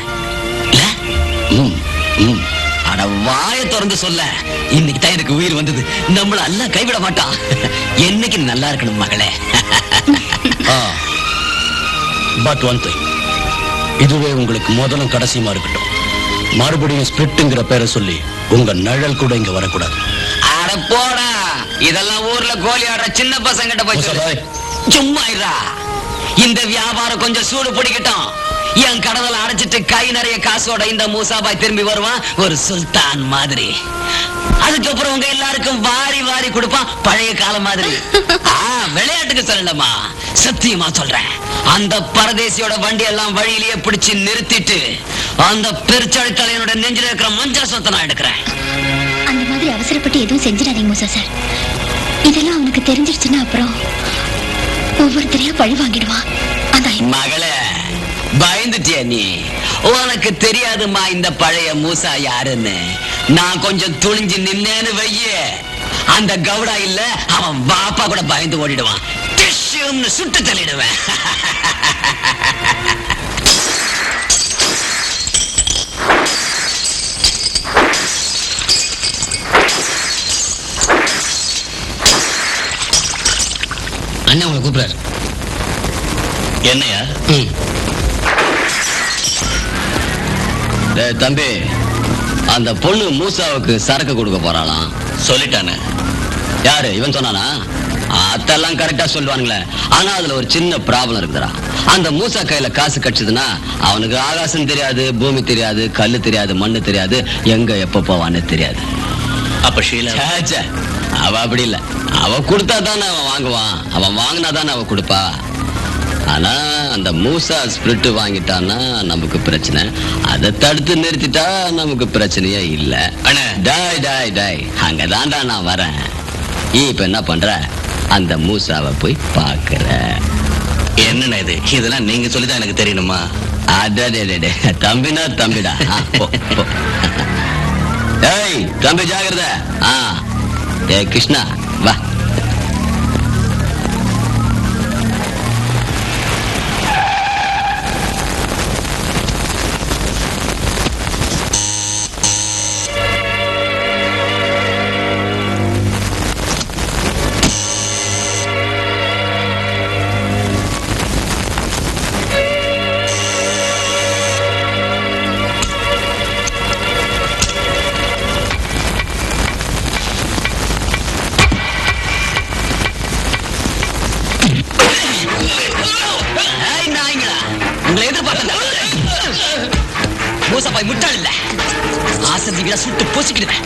அட வாயை திறந்து சொல்ல, இன்னைக்கு தான் எனக்கு உயிர் வந்தது. நம்மள எல்லாம் கைவிட மாட்டான். என்னைக்கு நல்லா இருக்கணும் மகளே. பட் ஒன் திங், இதுவே உங்களுக்கு முதலும் கடைசியுமா இருக்கட்டும். மறுபடியும் ஸ்பிரிட்ங்கிற பேரை சொல்லி உங்க நிழல் கூட இங்க வரக்கூடாது. அட போடா, இதெல்லாம் ஊர்ல கோலி ஆடுற சின்ன பசங்கிட்ட போய் சும்மா இருடா. இந்த வியாபாரம் கொஞ்சம் சூடு பிடிக்கட்டும். என் கடவுளை அடைச்சிட்டு கை நிறைய காசோட இந்த மூசாபாய் திரும்பி வருவான், ஒரு சுல்தான் மாதிரி. அதுக்கப்புறம் உங்க எல்லாருக்கும் வாரி வாரி கொடுப்பான், பழைய காலம் மாதிரி. விளையாட்டுக்கு சொல்லலமா, சத்தியமா சொல்றேன். அந்த பரதேசியோட வண்டி எல்லாம் வழியிலேயே பிடிச்சு நிறுத்திட்டு அந்த பெருச்சாளி தலைவனோட நெஞ்சில இருக்கிற மஞ்சள் சொத்தை நான் எடுக்கிறேன். அந்த மாதிரி அவசரப்பட்டு எதுவும் செஞ்சிடாதீங்க மூசா சார். இதெல்லாம் அவனுக்கு தெரிஞ்சிருச்சுன்னா அப்புறம் ஒவ்வொருத்தரையா பழி வாங்கிடுவான். அந்த மகளே, பயந்துட்டியா நீ? உனக்கு தெரியாதுமா இந்த பழைய மூசா யாருன்னு. நான் கொஞ்சம் துணிஞ்சு நின்னேன்னு வையே, அந்த கவுடா இல்ல அவன் பாப்பா கூட பயந்து ஓடிடுவான். டிஷ்யூம்னு சுட்டு தள்ளிடுவேன். அண்ணா உங்களை கூப்பிடாரு. என்னையா? தம்பி, அந்த பொண்ணு மூசாவுக்கு சரக்கு கொடுக்க போறாளாம். சொல்லிட்டானே. யாரு இவன் சொன்னானா? அதெல்லாம் கரெக்டா சொல்லுவானுங்களே. ஆனா அதுல ஒரு சின்ன ப்ராப்ளம் இருக்குதுடா. அந்த மூசா கையில காசு கட்சதுன்னா அவனுக்கு ஆகாசம் தெரியாது, பூமி தெரியாது, கல்லு தெரியாது, மண்ணு தெரியாது, எங்க எப்ப போவான்னு தெரியாது. அப்ப ஷீலா அவ அப்படி இல்ல. அவ கொடுத்தா தானே அவன் வாங்குவான், அவன் வாங்கினா தானே அவ கொடுப்பா. ஆனா அந்த மூசா ஸ்பிரிட் வாங்கிட்டான்னா நமக்கு பிரச்சனை, அதை தடுத்து நிறுத்திட்டா நமக்கு பிரச்சனையே இல்ல. டாய் டாய் டாய், அங்கதான்டா நான் வரேன். இப்ப என்ன பண்ற, அந்த மூசாவை போய் பாக்குற. என்னண்ணா இது, இதெல்லாம் நீங்க சொல்லிதான் எனக்கு தெரியணுமா? அடடே, தம்பினா தம்பிடா. ஏய் தம்பி ஜாகிரத. ஏய் கிருஷ்ணா வா. மூசப்பாய் முட்டாள் இல்ல, ஆசதிகளை சுட்டு பூசிக்கிடுவேன்.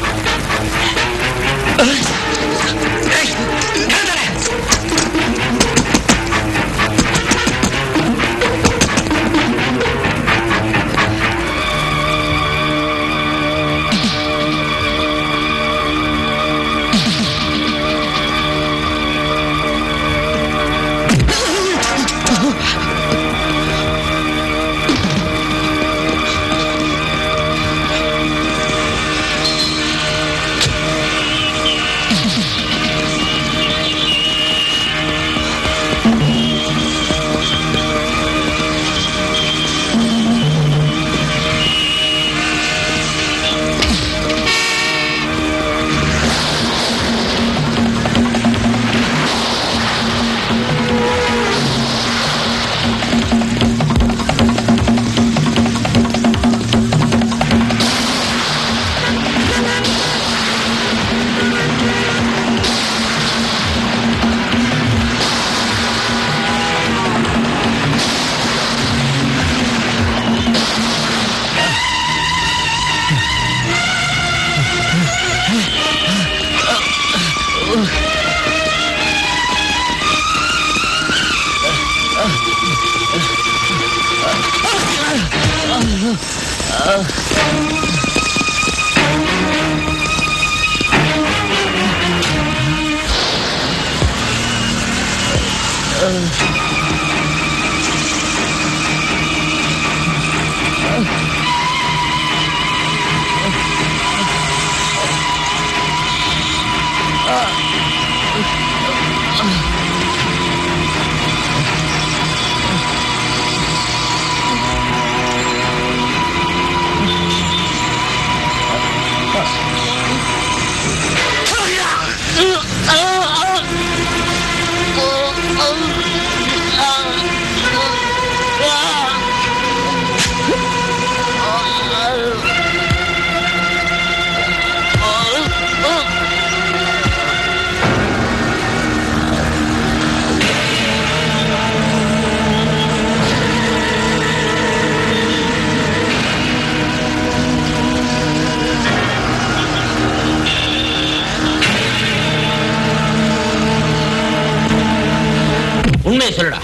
உண்மையை சொல்லுடா,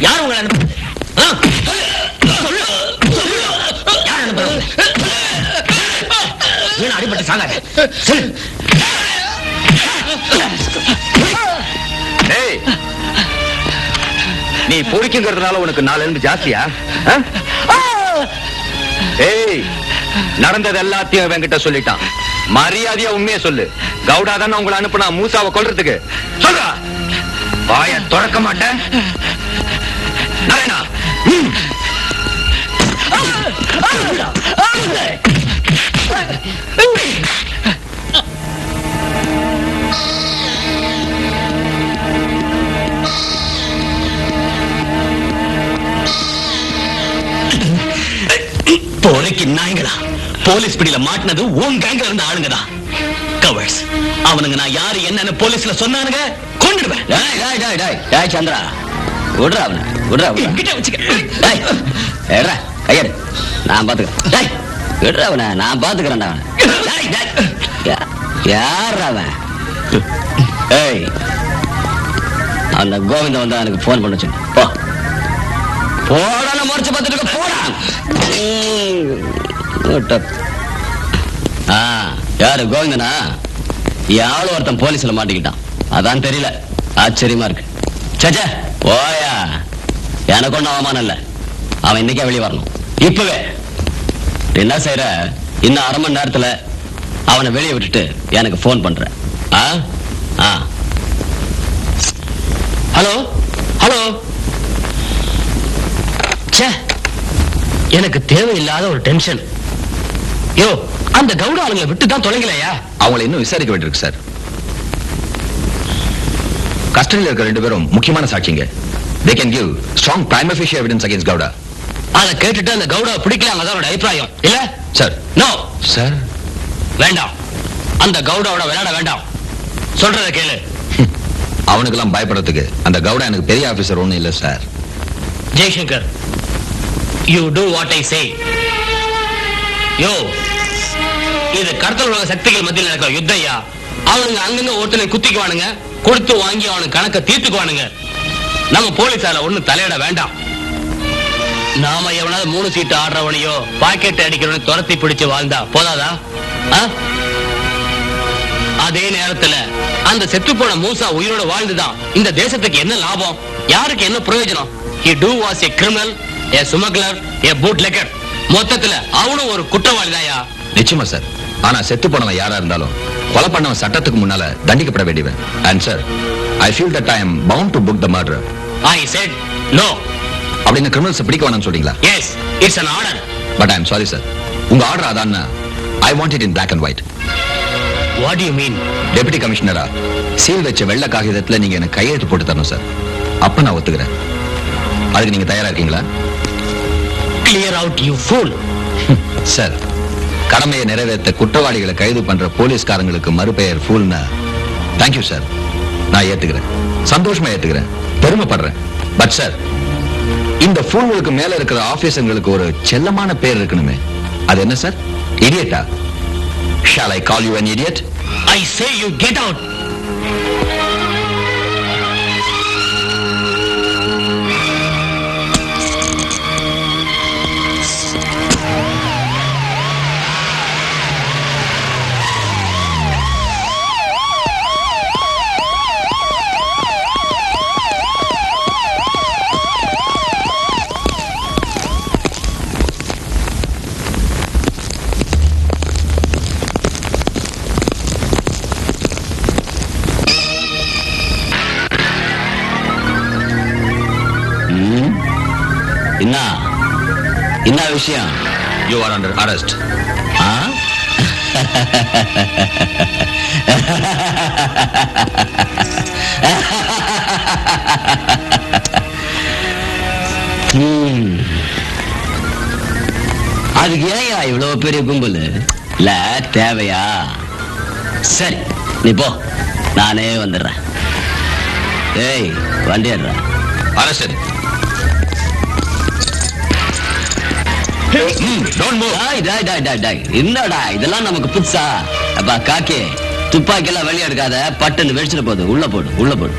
யார் உங்களை அனுப்புறது? யார் அனுப்புறது? அடிபட்டு சாகாத. நீ பொறிக்குங்கிறதுனால உனக்கு 4 எலும்பு ஜாஸ்தியா? ஏய், நடந்தது எல்லாத்தையும் என்கிட்ட சொல்லிட்டான். மரியாதையா உண்மையை சொல்லு. கவுடா தானே உங்களை அனுப்புனா மூசாவை கொல்றதுக்கு? சொல்றா. வாய திறக்க மாட்டேன். நாராயணா, போலைக்கு நாய்களா, போலீஸ் பிடியில மாட்டினது உன் கேங்ல இருந்த ஆளுங்கதான். கவர்ஸ், அவனுங்க நான் யாரு என்னன்னு போலீஸ்ல சொன்னானுங்க, கொன்னுடுவேன். சந்திரா, விடுறா அவனை, விடுறா கிட்ட வச்சுக்க. கையெடு, நான் பாத்துக்கிறேன். விடுறா அவனை, நான் பாத்துக்கிறேன்டா அவனை. யார் அவன்? ஏய், அந்த கோவிந்தன் வந்தா எனக்கு போன் பண்ண சொல்லு. போ. போடான முறைச்சு பார்த்துட்டு போடா. யாரு கோவிந்தனா? யாரும் ஒருத்தன் போலீஸ்ல மாட்டிக்கிட்டான். அதான் தெரியல. ஆச்சரியமா இருக்கு. சச்சா ஓயா, எனக்கு ஒன்றும் அவமானம் இல்ல. அவன் இன்னைக்கே வெளியே வரணும், இப்பவே. என்ன செய்யற? இன்னும் அரை மணி நேரத்துல அவனை வெளியே விட்டுட்டு எனக்கு போன் பண்ற. Hello hello. எனக்கு தேவையில்லாத ஒரு டென்ஷன். யோ, அந்த கவுட ஆளுங்களை விட்டு தான் தொலைங்கலையா? அவங்களை இன்னும் விசாரிக்க வேண்டியிருக்கு சார். கஸ்டடியில் இருக்கிற 2 பேரும் முக்கியமான சாட்சிங்க. They can give strong prima facie evidence against Gowda. அதை கேட்டுட்டு அந்த கவுடாவை பிடிக்கலாங்க தான் அவரோட அபிப்பிராயம் இல்ல சார்? நோ சார், வேண்டாம். அந்த கவுடாவோட விளையாட வேண்டாம். சொல்றத கேளு. அவனுக்கெல்லாம் பயப்படுறதுக்கு அந்த கவுடா எனக்கு பெரிய ஆபீசர் ஒண்ணும் இல்ல sir. Jaishankar, you do what I say. யோ, இது கடத்தல் உலக சக்திகள் மத்தியில் நடக்கிற யுத்தையா. அவனுங்க அங்கங்க ஒருத்தனை குத்திக்குவானுங்க, கொடுத்து வாங்கி அவனுக்கு கணக்க தீர்த்துக்குவானுங்க. நம்ம போலீஸால ஒண்ணு தலையிட வேண்டாம். நாம எவனாவது 3 சீட்டு ஆடுறவனையோ பாக்கெட் அடிக்கிறவனை துரத்தி பிடிச்சு வாழ்ந்தா போதாதா? அதே நேரத்துல அந்த செத்து போன மூசா உயிரோட வாழ்ந்துதான் இந்த தேசத்துக்கு என்ன லாபம், யாருக்கு என்ன பிரயோஜனம்? He do was a criminal, a smuggler, a bootlegger. மொத்தத்துல அவனும் ஒரு குற்றவாளிதாயா. நிச்சயமா சார். ஆனா செத்து போனவன் யாரா இருந்தாலும் கொலை பண்ணவன் சட்டத்துக்கு முன்னால தண்டிக்கப்பட வேண்டியவன். And sir, I feel that I am bound to book the murderer. I said no. அப்படின்னு கிரிமினல்ஸ் பிடிக்க வேணாம்னு சொல்றீங்களா? Yes, it's an order. But I am sorry sir. உங்க order அதான்னா I want it in black and white. What do you mean? Deputy கமிஷனரா சீல் வச்ச வெள்ளை காகிதத்துல நீங்க எனக்கு கையெழுத்து போட்டு தரணும் சார். அப்ப நான் ஒத்துக்கிறேன். அதுக்கு நீங்க தயாரா இருக்கீங்களா? Clear out, you fool. Sir, கடமையை நிறைவேற்ற குற்றவாளிகளை கைது பண்ற போலீஸ்காரங்களுக்கு மறுபெயர் ஃபூல்னா தேங்க்யூ சார். நான் ஏத்துக்கிறேன், சந்தோஷமா ஏத்துக்கிறேன், பெருமைப்படுறேன். பட் சார், இந்த ஃபூல்களுக்கு மேல இருக்கிற ஆபீசர்களுக்கு ஒரு செல்லமான பேர் இருக்கணுமே. அது என்ன sir? இடியட்டா? Shall I call you an idiot? I say you get out. என்ன விஷயம்? You are under arrest. அதுக்கு ஏயா இவ்வளவு பெரிய கும்பல்? இல்ல தேவையா? சரி, நீ போ, நானே வந்துடுறேன். ஏய், வண்டி ஏறுற. Arrested. Don't move. என்னடா இதெல்லாம் நமக்கு புதுசா? அப்பா காக்கே, துப்பாக்கி எல்லாம் வெளியே எடுக்காத, பட்டுன்னு வெடிச்சிட போகுது. உள்ள போடு, உள்ள போடு.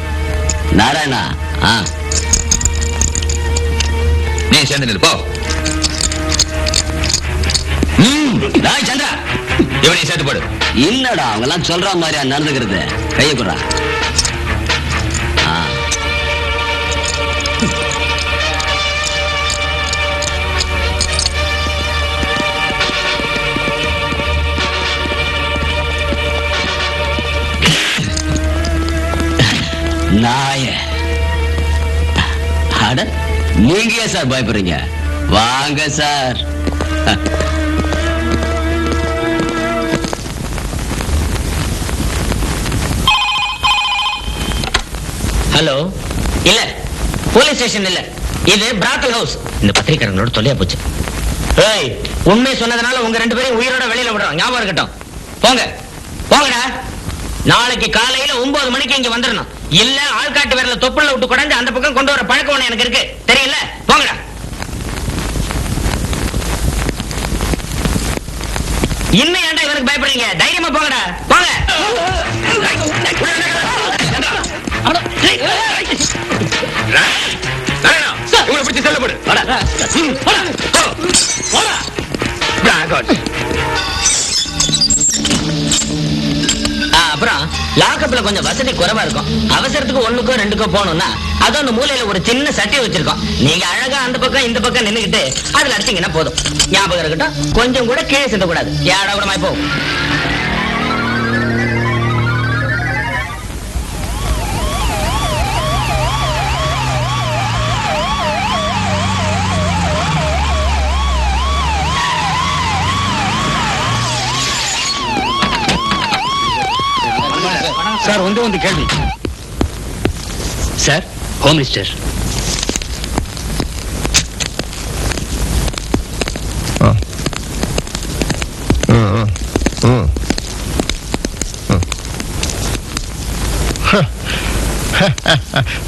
நாராயணா, நீ சேர்ந்து நிற்போ. சந்திரா, இவனை சேர்த்து போடு. என்னடா அவங்க எல்லாம் சொல்ற மாதிரியா நடந்துக்கிறது? கைய குறா. நாய, அட நீங்க ஏன் சார் பயப்படுறீங்க? வாங்க சார். ஹலோ. இல்ல, போலீஸ் ஸ்டேஷன் இல்ல, இது பிராத்தல் ஹவுஸ். இந்த பத்திரிக்கையாளர்களோட தொல்லையா போச்சு. ஏய், உண்மை சொன்னதுனால உங்க 2 பேரையும் உயிரோட வெளியில விடுறோம், ஞாபகம் இருக்கட்டும். போங்க, போங்கடா. நாளைக்கு காலையில 9 மணிக்கு இங்க வந்துடணும். இல்ல ஆள்காட்டு விரல தொப்புள்ள விட்டு குறைஞ்சு அந்த பக்கம் கொண்டு வர பழக்கம் ஒண்ணு எனக்கு இருக்கு, தெரியல. போங்கடா. இன்னும் ஏன்டா இவனுக்கு பயப்படுறீங்க? தைரியமா போங்கடா, போங்க. இவங்களை பிடிச்சி செல்ல போடு. வாடா. போடா. போடா. பிராகட். அப்புறம் லாக்கப்ல கொஞ்சம் வசதி குறைவா இருக்கும். அவசரத்துக்கு 1க்கோ 2க்கோ போகணும்னா அது அந்த மூலையில ஒரு சின்ன சட்டி வச்சிருக்கோம். நீங்க அழகா அந்த பக்கம் இந்த பக்கம் நின்னுகிட்டு அதுல அடிச்சீங்கன்னா போதும். ஞாபகம் இருக்கட்டும், கொஞ்சம் கூட கீழே சிந்த கூடாது. யாரா கூட மாய் போ. சார் வந்து கேள்வி sir. Home minister.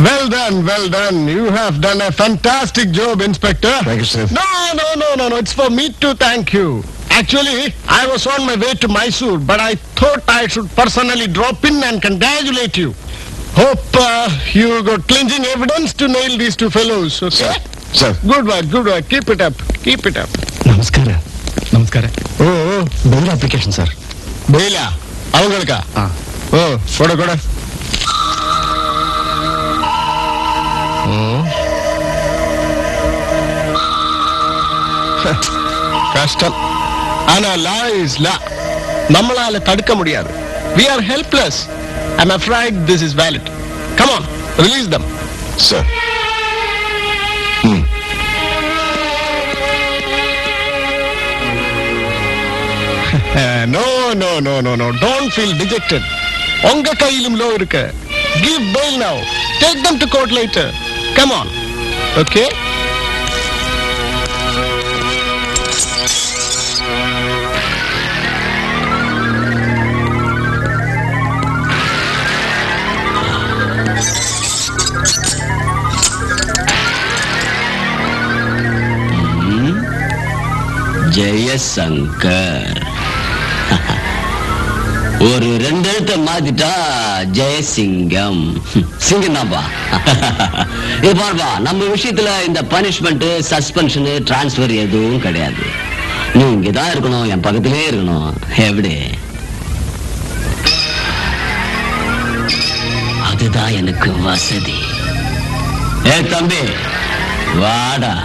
Well done, well done. You have done a fantastic job, Inspector. Thank you, sir. No. It's for me to thank you. Actually, I was on my way to Mysore, but I thought I should personally drop in and congratulate you. Hope you got clinching evidence to nail these two fellows, okay? Sir. Good work. Keep it up. ನಮಸ್ಕಾರ. Bail application sir. ಬೇಲ ಅವುಗಳಕ ಕೊಡ கஷ்டம். ஆனா law is law. நம்மளால தடுக்க முடியாது. We are helpless. I'm afraid this is valid. Come on, release them. Sir. No. Don't feel dejected. உங்க கையிலும் law இருக்கு. Give bail now. Take them to court later. Come on. Okay? Jaishankar. ஒரு 2 எழுத்த மாத்திட்டா ஜெயசிங்கம். சிங்கம் தான்பா. இது பாருப்பா, நம்ம விஷயத்துல இந்த பனிஷ்மெண்ட், சஸ்பென்ஷன், டிரான்ஸ்பர் எதுவும் கிடையாது. நீ இங்கதான் இருக்கணும், என் பக்கத்திலே இருக்கணும். எப்படி? அதுதான் எனக்கு வசதி. ஏ தம்பி, வாடா.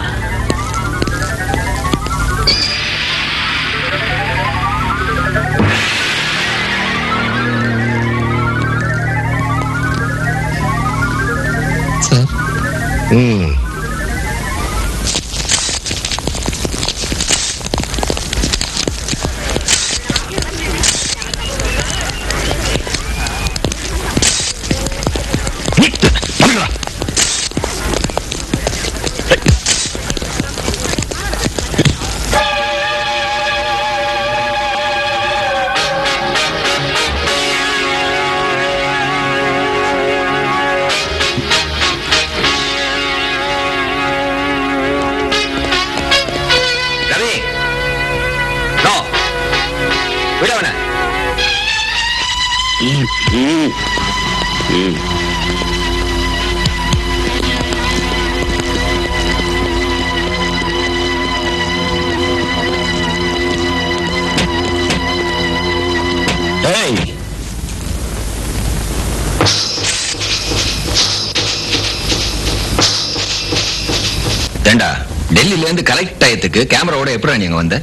ஏண்டா, டெல்லில இருந்து கலெக்ட் டயத்துக்கு கேமராவோட எப்படா நீங்க வந்த?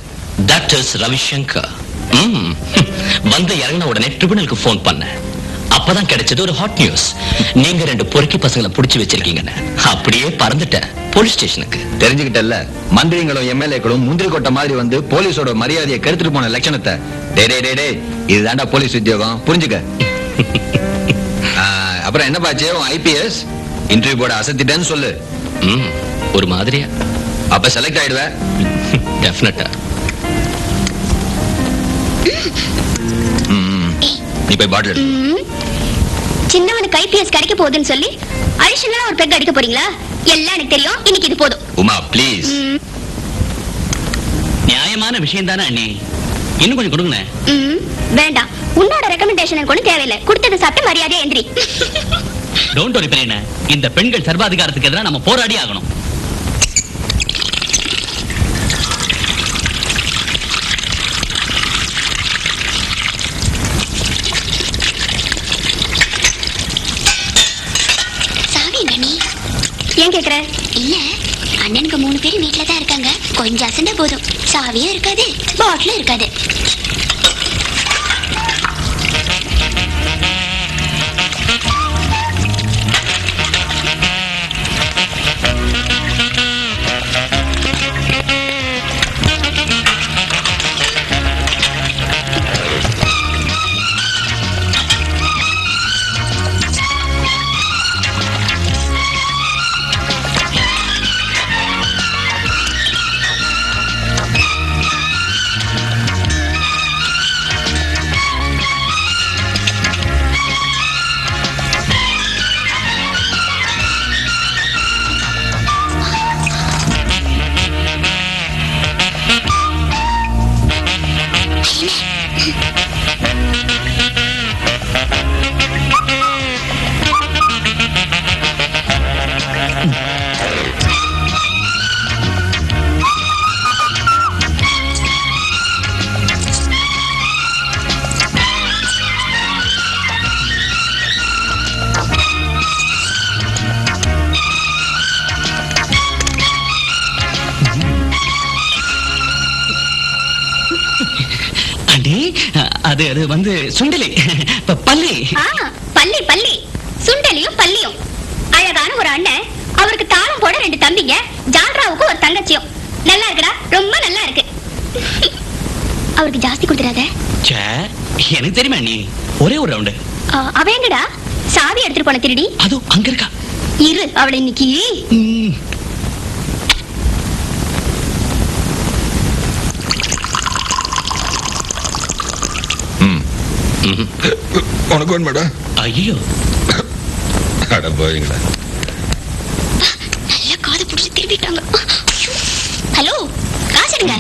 That is Ravishankar. வந்து இறங்கின உடனே ட்ரிபியூனலுக்கு போன் பண்ண. அப்பதான் கிடைச்சது ஒரு ஹாட் நியூஸ். நீங்க 2 பொறுக்கி பசங்களை புடிச்சு வச்சிருக்கீங்கன்னு. அப்படியே பறந்துட்டேன் போலீஸ் ஸ்டேஷனுக்கு. தெரிஞ்சுக்கிட்டல்ல, மந்திரிகளும் எம்எல்ஏக்களும் முந்திரி கொட்ட மாதிரி வந்து போலீஸோட மரியாதையை கெடுத்துட்டு போன லட்சணத்தை. டே இதுதான்டா போலீஸ் உத்தியோகம், புரிஞ்சுக்க. அப்புறம் என்ன பாச்சு, ஐபிஎஸ் இன்டர்வியூ போர்டு அசத்திட்டேன்னு சொல்லு. ஒரு மாதிரியா? அப்ப செலக்ட் ஆயிடுவ. டெஃபினட்டா. நீ போய் பாட்டில் எடு. சின்னவனுக்கு ஐபிஎஸ் கிடைக்க போகுதுன்னு சொல்லி அடிஷனலா ஒரு பெக் அடிக்க போறீங்களா? எல்லாம் எனக்கு தெரியும். இன்னைக்கு இது போதும். உமா ப்ளீஸ். நியாயமான விஷயம் தானே அண்ணி, இன்னும் கொஞ்சம் கொடுங்க. வேண்டாம், உன்னோட ரெக்கமெண்டேஷன் கூட தேவையில்லை. கொடுத்ததை சாப்பிட்டு மரியாதையா எந்திரி. டோன்ட் வரி பெரியண்ணே, இந்த பெண்கள் சர்வாதிகாரத்துக்கு எதிராக நம்ம போராடி ஆகணும். ஏன் கேக்குற? இல்ல, அண்ணனுக்கு 3 பேர் வீட்டுல தான் இருக்காங்க. கொஞ்சம் அசந்தா போதும், சாவியும் இருக்காது, பாட்டிலும் இருக்காது. அது அது வந்து சுண்டலி பள்ளி பள்ளி பள்ளி சுண்டலியும் பள்ளியும். அழகான ஒரு அண்ணன், அவருக்கு தாளம் போட 2 தம்பிங்க, ஜான்ராவுக்கு ஒரு தங்கச்சியும். நல்லா இருக்குடா, ரொம்ப நல்லா இருக்கு. அவருக்கு ஜாஸ்தி கொடுத்துறாத. எனக்கு தெரியுமா, நீ ஒரே ஒரு ரவுண்டு. அவ எங்கடா? சாவி எடுத்துட்டு போன திருடி. அது அங்க இருக்கா. இரு, அவளை இன்னைக்கு. உனக்கு ஒன் மேடம். ஐயோ அட போவீங்களா? நல்ல காது புடிச்சு திரும்பிட்டாங்க. ஹலோ, காசு எடுங்க.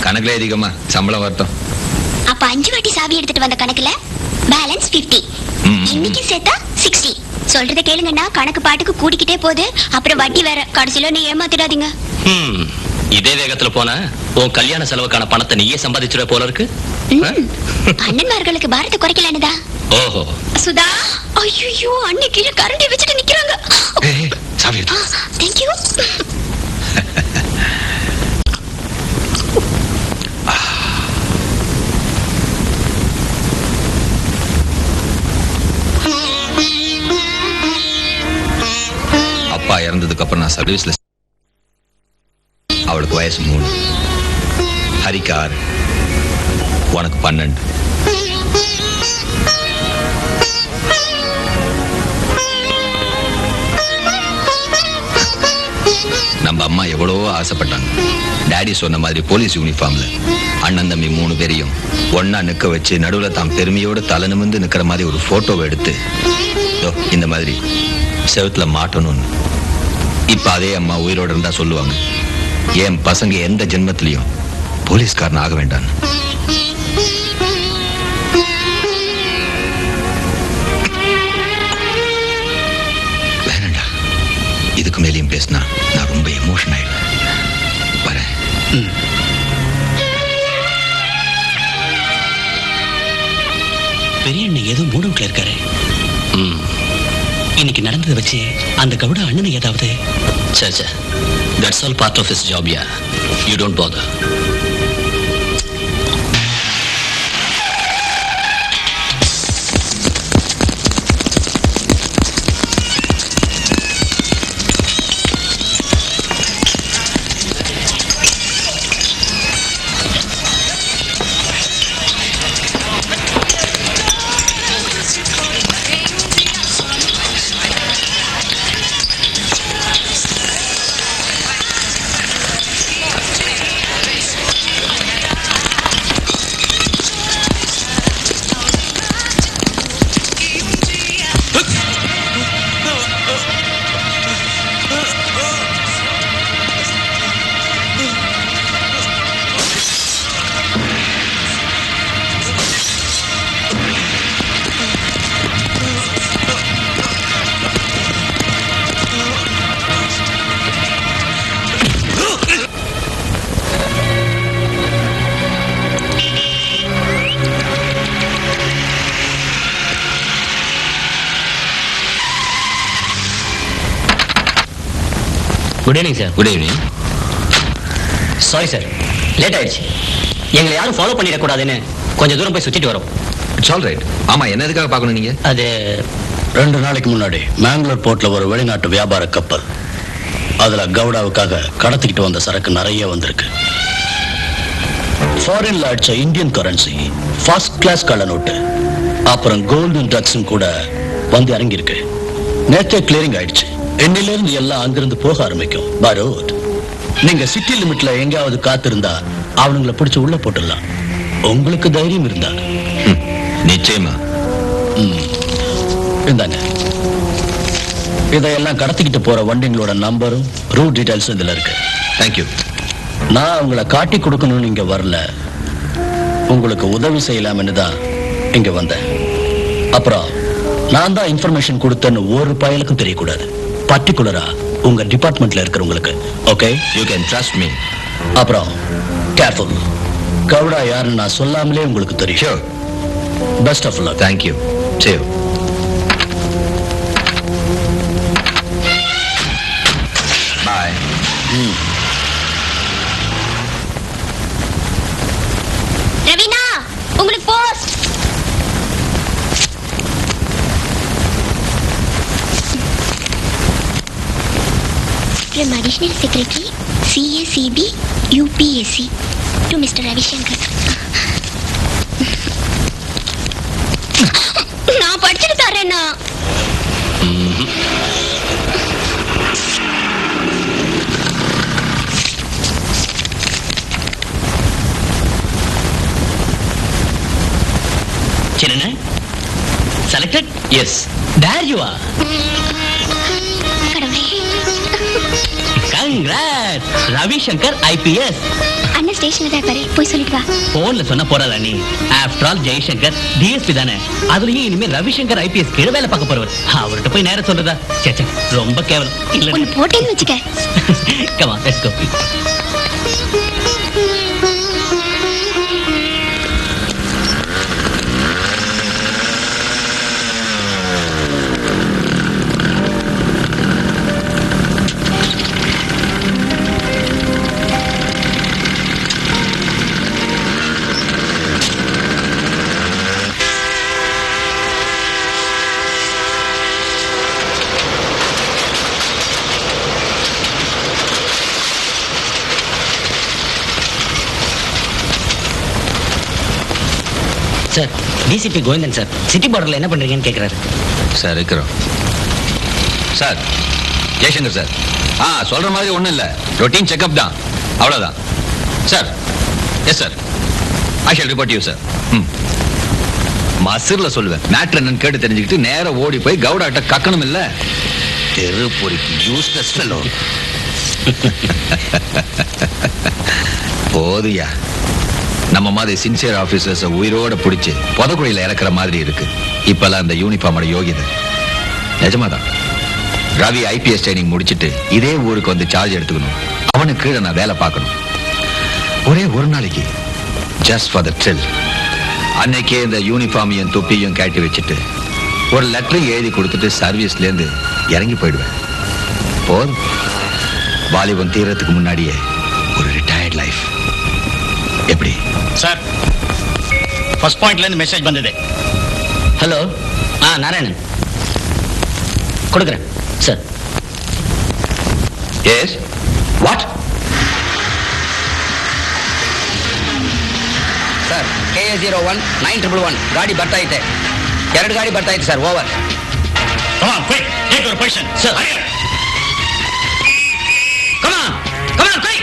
கணக்குல அதிகமா சம்பளம் வரட்டும். அப்ப 5 வாட்டி சாவி எடுத்துட்டு வந்த கணக்குல பேலன்ஸ் 50. இன்னைக்கு சேர்த்தா 60. சொல்றத கேளுங்கண்ணா, கணக்கு பாட்டுக்கு கூடிக்கிட்டே போகுது. அப்புறம் வட்டி வேற. கடைசியில நீ ஏமாத்திடாதீங்க. இதே வேகத்துல போனா உன் கல்யாண செலவுக்கான பணத்தை நீயே சம்பாதிச்சுட போல இருக்கு. அண்ணன்மார்களுக்கு பாரத்தை குறைக்கலானுதா. ஓஹோ சுதா, ஐயோ அண்ணி கீழே கரண்டி வச்சுட்டு நிக்கிறாங்க. சாவி எடு. Thank you. அப்பா இறந்ததுக்கு அப்புறம் நான் சர்வீஸ்ல, அவளுக்கு வயசு 3, ஹரிக்கு 6, உனக்கு 12. நம்ம அம்மா எவ்வளவோ ஆசைப்பட்டாங்க. டாடி சொன்ன மாதிரி போலீஸ் யூனிஃபார்ம்ல அண்ணன் தம்பி 3 பேரையும் ஒன்னா நிக்க வச்சு நடுவுல தான் பெருமையோட தலை நிமிர்ந்து நிக்கிற மாதிரி ஒரு போட்டோவை எடுத்து இந்த மாதிரி செவுத்துல மாட்டணும்னு. இப்ப அதே அம்மா உயிரோட இருந்தா சொல்லுவாங்க, என் பசங்க எந்த ஜென்மத்திலையும் போலீஸ்காரன் ஆக வேண்டாம். வேணாண்டா, இதுக்கு மேலேயும் பேசினா நான் ரொம்ப எமோஷன் ஆயிடுவேன். வரேன். பெரிய அண்ணன் ஏதோ மூடம்ல இருக்காரு. இன்னைக்கு நடந்ததை வச்சு அந்த கவுட அண்ணனை ஏதாவது. சே, that's all part of his job. Yeah, you don't bother. Good evening sir. Good evening. Sorry sir, late ஆயிடுச்சு. எங்களை யாரும் ஃபாலோ பண்ணிடக்கூடாதுன்னு கொஞ்சம் தூரம் போய் சுத்திட்டு வரோம். It's all right. ஆமா, என்ன எதுக்காக பார்க்கணும் நீங்க? அது 2 நாளைக்கு முன்னாடி மேங்களூர் போர்ட்ல ஒரு வெளிநாட்டு வியாபார கப்பல், அதுல கவுடாவுக்காக கடத்திக்கிட்டு வந்த சரக்கு நிறைய வந்திருக்கு. ஃபாரின்ல அடிச்ச இந்தியன் கரன்சி, ஃபர்ஸ்ட் கிளாஸ் கள்ள நோட்டு, அப்புறம் கோல்டன் ட்ரக்ஸும் கூட வந்து இறங்கியிருக்கு. நேத்தே கிளியரிங் ஆயிடுச்சு. இன்னிலிருந்து எல்லாம் அங்கிருந்து போக ஆரம்பிக்கும். பரோட், நீங்க சிட்டி லிமிட்ல எங்கேயாவது காத்திருந்தா அவனுங்களை பிடிச்சு உள்ள போட்டுடலாம். உங்களுக்கு தைரியம் இருந்தா. நிச்சயமா. இந்தாங்க, இதையெல்லாம் கடத்திக்கிட்டு போற வண்டிங்களோட நம்பரும் ரூட் டீடைல்ஸும் இதுல இருக்கு. தேங்க்யூ. நான் உங்களை காட்டி கொடுக்கணும்னு இங்க வரல, உங்களுக்கு உதவி செய்யலாம்னு தான் இங்க வந்தேன். அப்புறம் நான் தான் இன்ஃபர்மேஷன் கொடுத்தேன்னு ஒரு பயலுக்கும் தெரியக்கூடாது, பர்டிகுலரா உங்க டிபார்ட்மெண்ட்ல இருக்கிறவங்களுக்கு. Okay, you can trust me. அப்புறம் கேர்ஃபுல், கவுடா யாருன்னு நான் சொல்லாமலே உங்களுக்கு தெரியும். Sure. Best of luck. Thank you. Save. Bye. Raveena, உங்களுக்கு post. From Additional Secretary, CACB, UPSC, to Mr. Ravishankar. நான் படிச்சுட்டு தரேன்னா. சின்ன selected. Yes, there you are. கடவுளே, கங்க்ராட்ஸ், ரவிசங்கர் ஐபிஎஸ். அண்ணன் ஸ்டேஷன்ல தான் இருப்பாரு, போய் சொல்லிட்டு வா. போன்ல சொன்ன போறாதா நீ? ஆஃப்டர் ஆல் ஜெய்சங்கர் டிஎஸ்பி தானே, அதுலயும் இனிமே ரவிசங்கர் ஐபிஎஸ் கீழ வேலை பார்க்க போறவர். அவர்கிட்ட போய் நேரா சொல்றதா? சேச்சே, ரொம்ப கேவலம். இல்ல, ஒன்னு போட்டேன்னு வச்சுக்க. Come on, let's go. Sir, DCP Govindan sir city பார்டர்ல என்ன பண்றீங்கன்னு கேக்குறாரு. சார் இருக்கிறோம். Sir, Jaishankar sir. சொல்ற மாதிரி ஒண்ணும் இல்ல, ரொட்டீன் செக்அப் தான், அவ்வளவுதான். Sir, yes sir, I shall report you sir. மசூர்ல சொல்லுவேன், மேட்ரு என்னன்னு கேட்டு தெரிஞ்சுக்கிட்டு நேரா ஓடி போய் கவுடாட்ட கக்கணும் இல்ல. தெருப்பொறிக்கு யூஸ்லெஸ் ஃபெல்லோ. போதுயா, நம்ம மாதிரி சின்சியர் ஆபீசர்ஸ் உயிரோட பிடிச்சு புதக்குழியில இறக்குற மாதிரி இருக்கு இப்பெல்லாம் அந்த யூனிஃபார்மோட யோகிதை. நிஜமாதான். ரவி ஐபிஎஸ் ட்ரைனிங் முடிச்சிட்டு இதே ஊருக்கு வந்து சார்ஜ் எடுத்துக்கணும். அவனுக்கு கீழே நான் வேலை பார்க்கணும். ஒரே ஒரு நாளைக்கு, ஜஸ்ட் ஃபார் த த்ரில். அன்னைக்கே இந்த யூனிஃபார்மையும் தொப்பியும் கேட்டி வச்சுட்டு ஒரு லெட்டரையும் எழுதி கொடுத்துட்டு சர்வீஸ்ல இருந்து இறங்கி போயிடுவேன். போதும், வாலிபம் தீரத்துக்கு முன்னாடியே ஒரு ரிட்டையர்ட் லைஃப். எப்படி சார், ஃபர்ஸ்ட் பாயிண்ட்ல இருந்து மெசேஜ் வந்தது. ஹலோ, நாராயணன் கொடுக்குறேன் sir. S, what sir KA01 9111 ಗಾಡಿ ಬರ್ತಾ ಐತೆ. 2 ಗಾಡಿ ಬರ್ತಾ ಐತೆ sir. Over. Come on, quick, take your position. Sir. Come on, quick.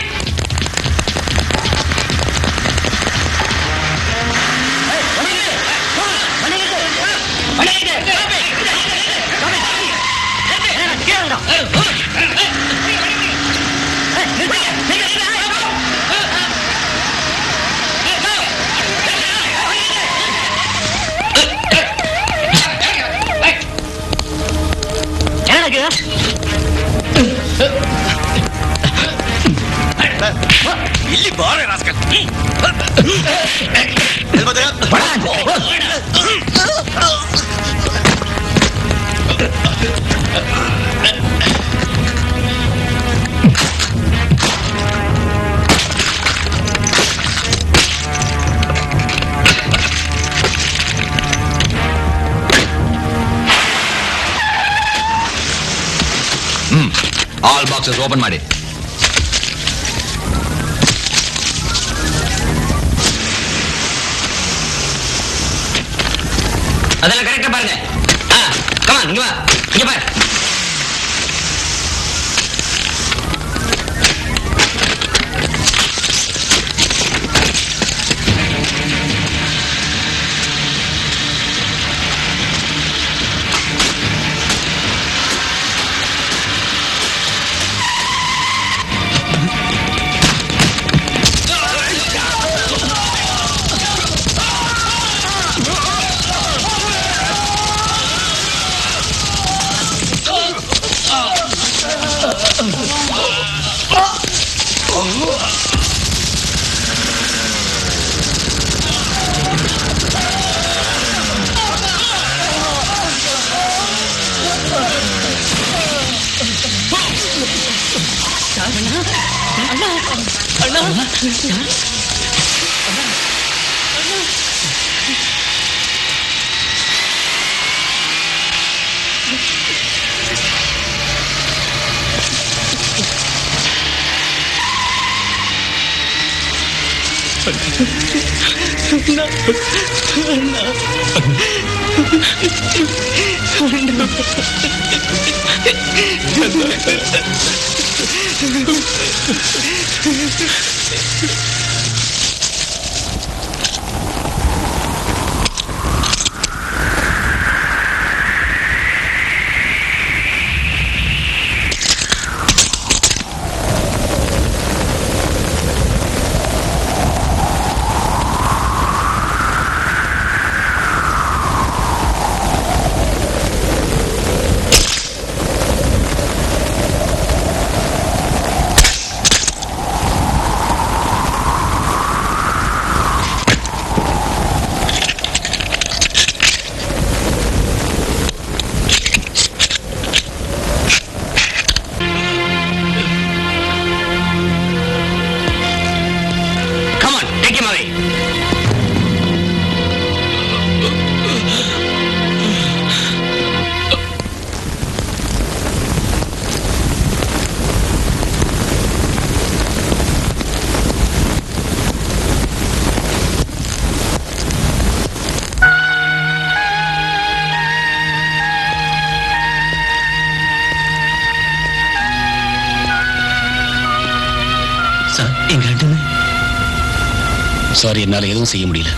ಇಲ್ಲಿ ಬಾರೆ ರಾಸ್ಕಲ್. ಆಲ್ ಬಾಕ್ಸಸ್ ಓಪನ್ ಮಾಡಿ. அதெல்லாம் கரெக்டா பாருங்க. கமான், இங்க வா, இங்க பாரு. சாரி, என்னால எதுவும் செய்ய முடியல.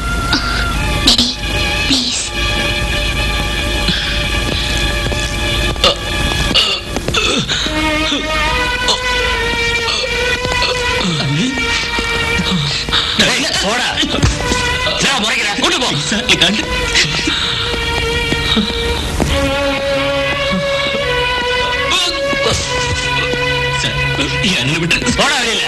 ப்ளீஸ். போடா, முறைக்கிறேன், கூட்டு போ. என்ன விட்டு போடா வெளியில.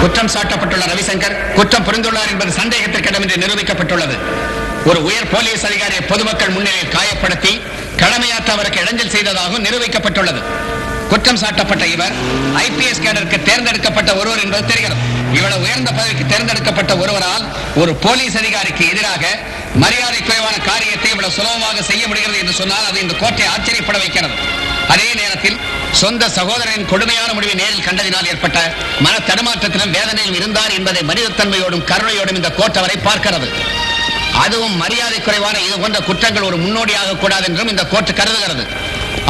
குற்றம் சாட்டப்பட்டுள்ள ரவிசங்கர் குற்றம் புரிந்துள்ளார் என்பது சந்தேகத்திற்கிடம் என்று நிரூபிக்கப்பட்டுள்ளது. ஒரு உயர் போலீஸ் அதிகாரியை பொதுமக்கள் முன்னிலையில் காயப்படுத்தி கடமையாற்ற அவருக்கு இடைஞ்சல் செய்ததாகவும் நிரூபிக்கப்பட்டுள்ளது. குற்றம் சாட்டப்பட்ட இவர் ஐபிஎஸ் கேடருக்கு தேர்ந்தெடுக்கப்பட்ட ஒருவர் என்பது தெரிகிறது. இவ்வளவு உயர்ந்த பதவிக்கு தேர்ந்தெடுக்கப்பட்ட ஒருவரால் ஒரு போலீஸ் அதிகாரிக்கு எதிராக மரியாதை குறைவான காரியத்தை இவ்வளவு சுலபமாக செய்ய முடிகிறது என்று சொன்னால் அது இந்த கோர்ட்டை ஆச்சரியப்பட வைக்கிறது. அதே நேரத்தில் சொந்த சகோதரனின் கொடுமையான முடிவை நேரில் கண்டதினால் ஏற்பட்ட மன தடுமாற்றத்திலும் வேதனையில் இருந்தார் என்பதை மனிதத்தன்மையோடும் கருணையோடும் இந்த கோர்ட் அவரை பார்க்கிறது. அதுவும் மரியாதை குறைவான இது போன்ற குற்றங்கள் ஒரு முன்னோடியாக கூடாது என்றும் இந்த கோர்ட் கருதுகிறது.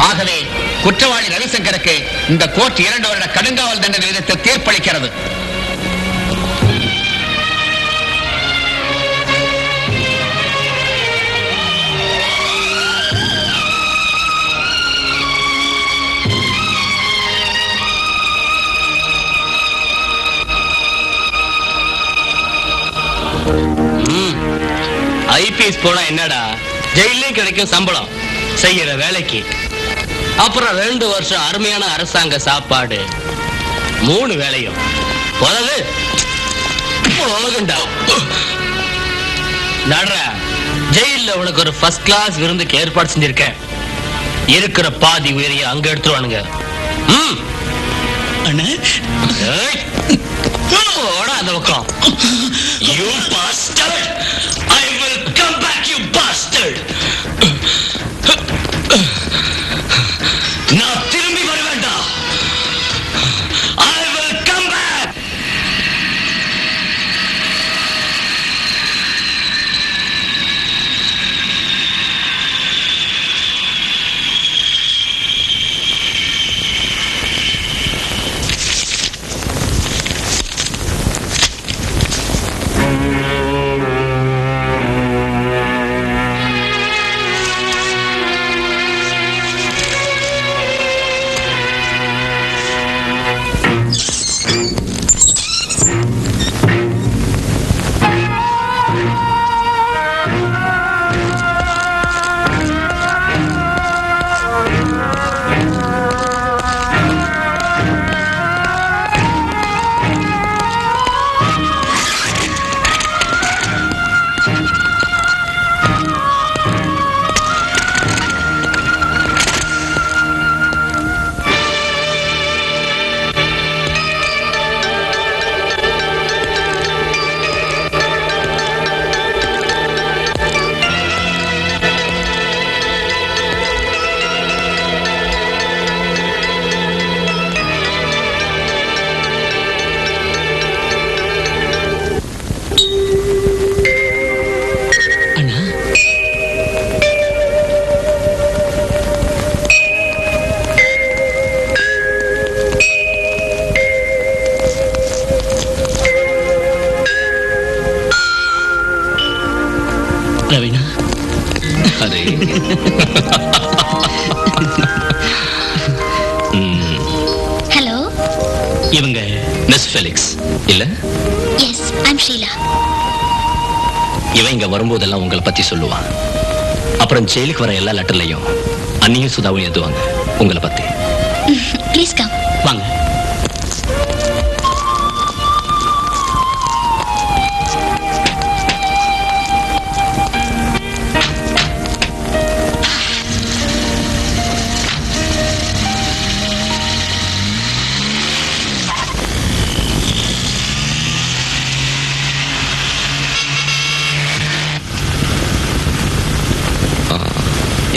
ஆகவே குற்றவாளி ரவிசங்கருக்கு இந்த கோர்ட் 2 வருட கடுங்காவல் தண்டனை விதித்து தீர்ப்பளிக்கிறது. ஃபீஸ் போனா என்னடா, ஜெயிலையும் கிடைக்கும் சம்பளம் செய்யற வேலைக்கு. அப்புறம் 2 வருஷம் அருமையான அரசாங்க சாப்பாடு, 3 வேளையும் நடுற. ஜெயில உனக்கு ஒரு ஃபர்ஸ்ட் கிளாஸ் விருந்துக்கு ஏற்பாடு செஞ்சிருக்கேன். இருக்கிற பாதி உயரிய அங்க எடுத்துருவானுங்க. அந்த பக்கம். You bastard! I will come back, you bastard! நான் திரும்பி வர வேண்டாம். I will come back. Raveena, அதே ஹலோ, இவங்க மிஸ் ஃபெலிக்ஸ் இல்ல? Yes, I'm Sheela. இவன் இங்க வரும்போதெல்லாம் உங்களை பத்தி சொல்லுவான். அப்புறம் ஜெயிலுக்கு வர எல்லா லெட்டர்லையும் அன்னியும் சுதாவும் எழுதுவாங்க உங்களை பத்தி. Please come. வாங்க.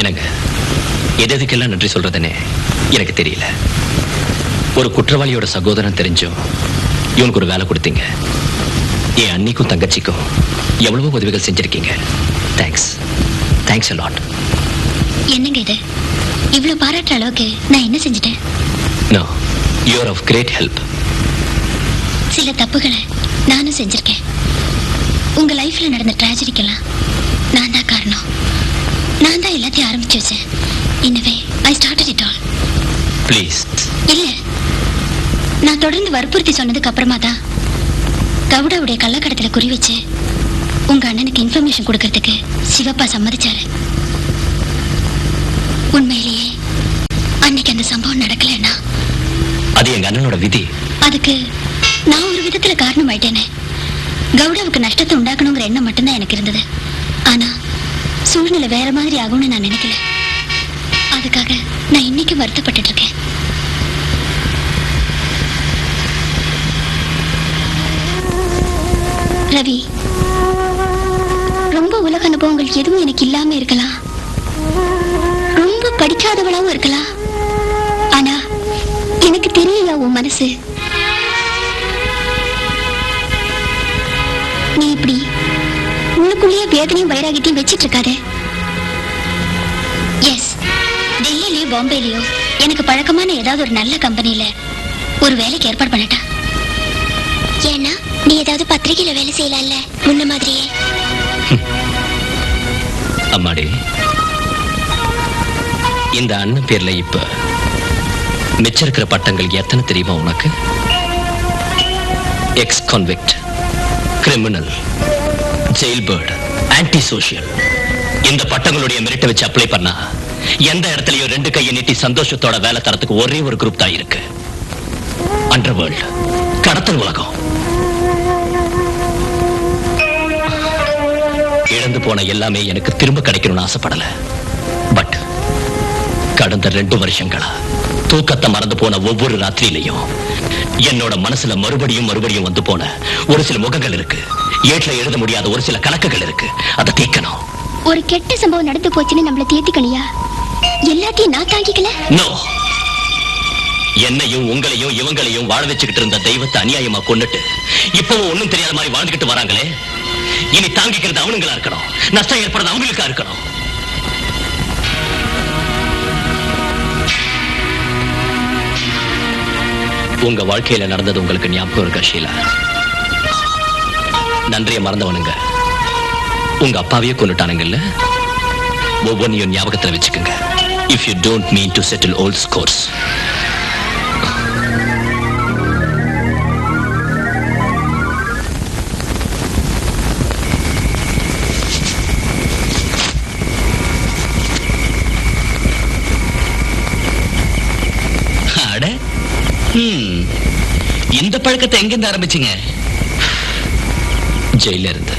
எனக்கு எதுக்கெல்லாம் நன்றி சொல்றதுன்னு எனக்கு தெரியல. ஒரு குற்றவாளியோட சகோதரன் தெரிஞ்சும் இவனுக்கு ஒரு வேலை கொடுத்தீங்க. என் அன்னிக்கும் தங்கச்சிக்கும் எவ்வளவோ உதவிகள் செஞ்சிருக்கீங்க. Thanks, thanks a lot. என்னங்க இது, இவ்வளவு பாராட்டுற அளவுக்கு நான் என்ன செஞ்சுட்டேன்? No, you are of great help. சில தப்புகளை நானும் செஞ்சிருக்கேன். உங்க லைஃப்ல நடந்த ட்ராஜடிக்கெல்லாம் நான் தான் காரணம். நான் தான் எல்லாத்தையும் ஆரம்பிச்சு வச்சேன். இன்னவே I started it all. Please. இல்ல, நான் தொடர்ந்து வற்புறுத்தி சொன்னதுக்கு அப்புறமா தான் கவுடாவுடைய கள்ளக்கடத்துல குறி வச்சு உங்க அண்ணனுக்கு இன்ஃபர்மேஷன் கொடுக்கறதுக்கு சிவப்பா சம்மதிச்சாரு. உண்மையிலேயே அன்னைக்கு அந்த சம்பவம் நடக்கலன்னா அது எங்க அண்ணனோட விதி. அதுக்கு நான் ஒரு விதத்துல காரணம் ஆயிட்டேனே. கவுடாவுக்கு நஷ்டத்தை உண்டாக்கணுங்கிற எண்ணம் மட்டும்தான் எனக்கு இருந்தது. ஆனா சூழ்நிலை வேற மாதிரி ஆகும்னு நான் நினைக்கல. அதுக்காக நான் இன்னைக்கு வருத்தப்பட்டு இருக்கேன். ரவி, ரொம்ப உலக அனுபவங்கள் எதுவும் எனக்கு இல்லாம இருக்கலாம், ரொம்ப படிக்காதவளாவும் இருக்கலாம். ஆனா எனக்கு தெரியல உன் மனசு. நீ இப்படி உள்ளுக்குள்ளேயே வேதனையும் வைராகியத்தையும் வச்சிட்டு இருக்காத. எஸ், டெல்லியிலயோ பாம்பேலயோ எனக்கு பழக்கமான ஏதாவது ஒரு நல்ல கம்பெனில ஒரு வேலைக்கு ஏற்பாடு பண்ணட்டா? ஏன்னா நீ ஏதாவது பத்திரிகையில வேலை செய்யலாம்ல முன்ன மாதிரியே. அம்மாடி, இந்த அண்ணன் பேர்ல இப்ப மிச்சம் இருக்கிற பட்டங்கள் எத்தனை தெரியுமா உனக்கு? Ex convict, criminal, jail bird, anti social. இந்த பட்டங்களுடைய மெரிட்டை வச்சு அப்ளை பண்ணா எந்த இடத்துலயும் 2 கையை நீட்டி சந்தோஷத்தோட வேலை தரத்துக்கு ஒரே ஒரு குரூப் தான் இருக்கு. அண்டர்வேர்ல்ட், கடத்தல் உலகம். இழந்து போன எல்லாமே எனக்கு திரும்ப கிடைக்கணும்னு ஆசைப்படல. பட் கடந்த 2 வருஷங்களா தூக்கத்தை மறந்து போன ஒவ்வொரு ராத்திரியிலையும் என்னோட மனசுல மறுபடியும் வந்து போன ஒரு சில முகங்கள் இருக்கு. ஏட்ல எழுத முடியாத ஒரு சில கணக்குகள் இருக்கு. அதை தீர்க்கணும். ஒரு கெட்ட சம்பவம் நடந்து போச்சுன்னு நம்மள தேத்திக்கணியா? எல்லாத்தையும் நான் தாங்கிக்கல. நோ, என்னையும் உங்களையும் இவங்களையும் வாழ வச்சுக்கிட்டு இருந்த தெய்வத்தை அநியாயமா கொண்டுட்டு இப்பவும் ஒண்ணும் தெரியாத மாதிரி வாழ்ந்துகிட்டு வராங்களே. இனி தாங்கிக்கிறது அவனுங்களா இருக்கணும். நஷ்டம் ஏற்படுறது அவங்களுக்கா இருக்கணும். உங்க வாழ்க்கையில நடந்தது உங்களுக்கு ஞாபகம் இருக்கா ஷீலா? நன்றிய மறந்தவனுங்க உங்க அப்பாவையே கொண்டுட்டானுங்கல்ல. ஒவ்வொன்றையும் ஞாபகத்துல வச்சுக்கோங்க. If you don't mean to settle old scores. அட, இந்த பழக்கத்தை எங்கிருந்து ஆரம்பிச்சீங்க? ஜெயில இருந்து.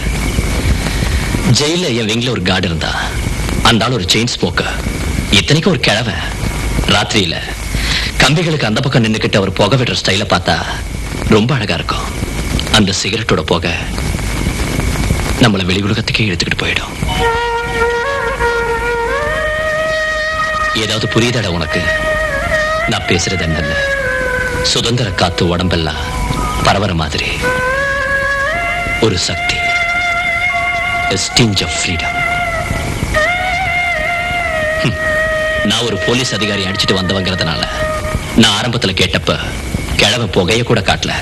ஜெயில என் விங்ல ஒரு கார்டு இருந்தா. அந்த ஆள் ஒரு செயின் ஸ்மோக்கர். இத்தனைக்கும் ஒரு கிழவன். ராத்திரியில கம்பிகளுக்கு அந்த பக்கம் நின்னுக்கிட்டு அவர் புகை விடுற ஸ்டைல பார்த்தா ரொம்ப அழகா இருக்கும். அந்த சிகரெட்டோட புகை நம்மளை வெளி உலகத்துக்கே எடுத்துக்கிட்டு போயிடும். ஏதாவது புரியுதாடா உனக்கு? நான் பேசுறது என்னல்ல, சுதந்திர காத்து உடம்பெல்லாம் பரவற மாதிரி ஒரு சக்தி. A stinge of freedom. நான் ஒரு போலீஸ் அதிகாரி அடிச்சுட்டு வந்தவங்கிறதுனால நான் ஆரம்பத்துல கேட்டப்ப கிழவன் புகைய கூட காட்டல.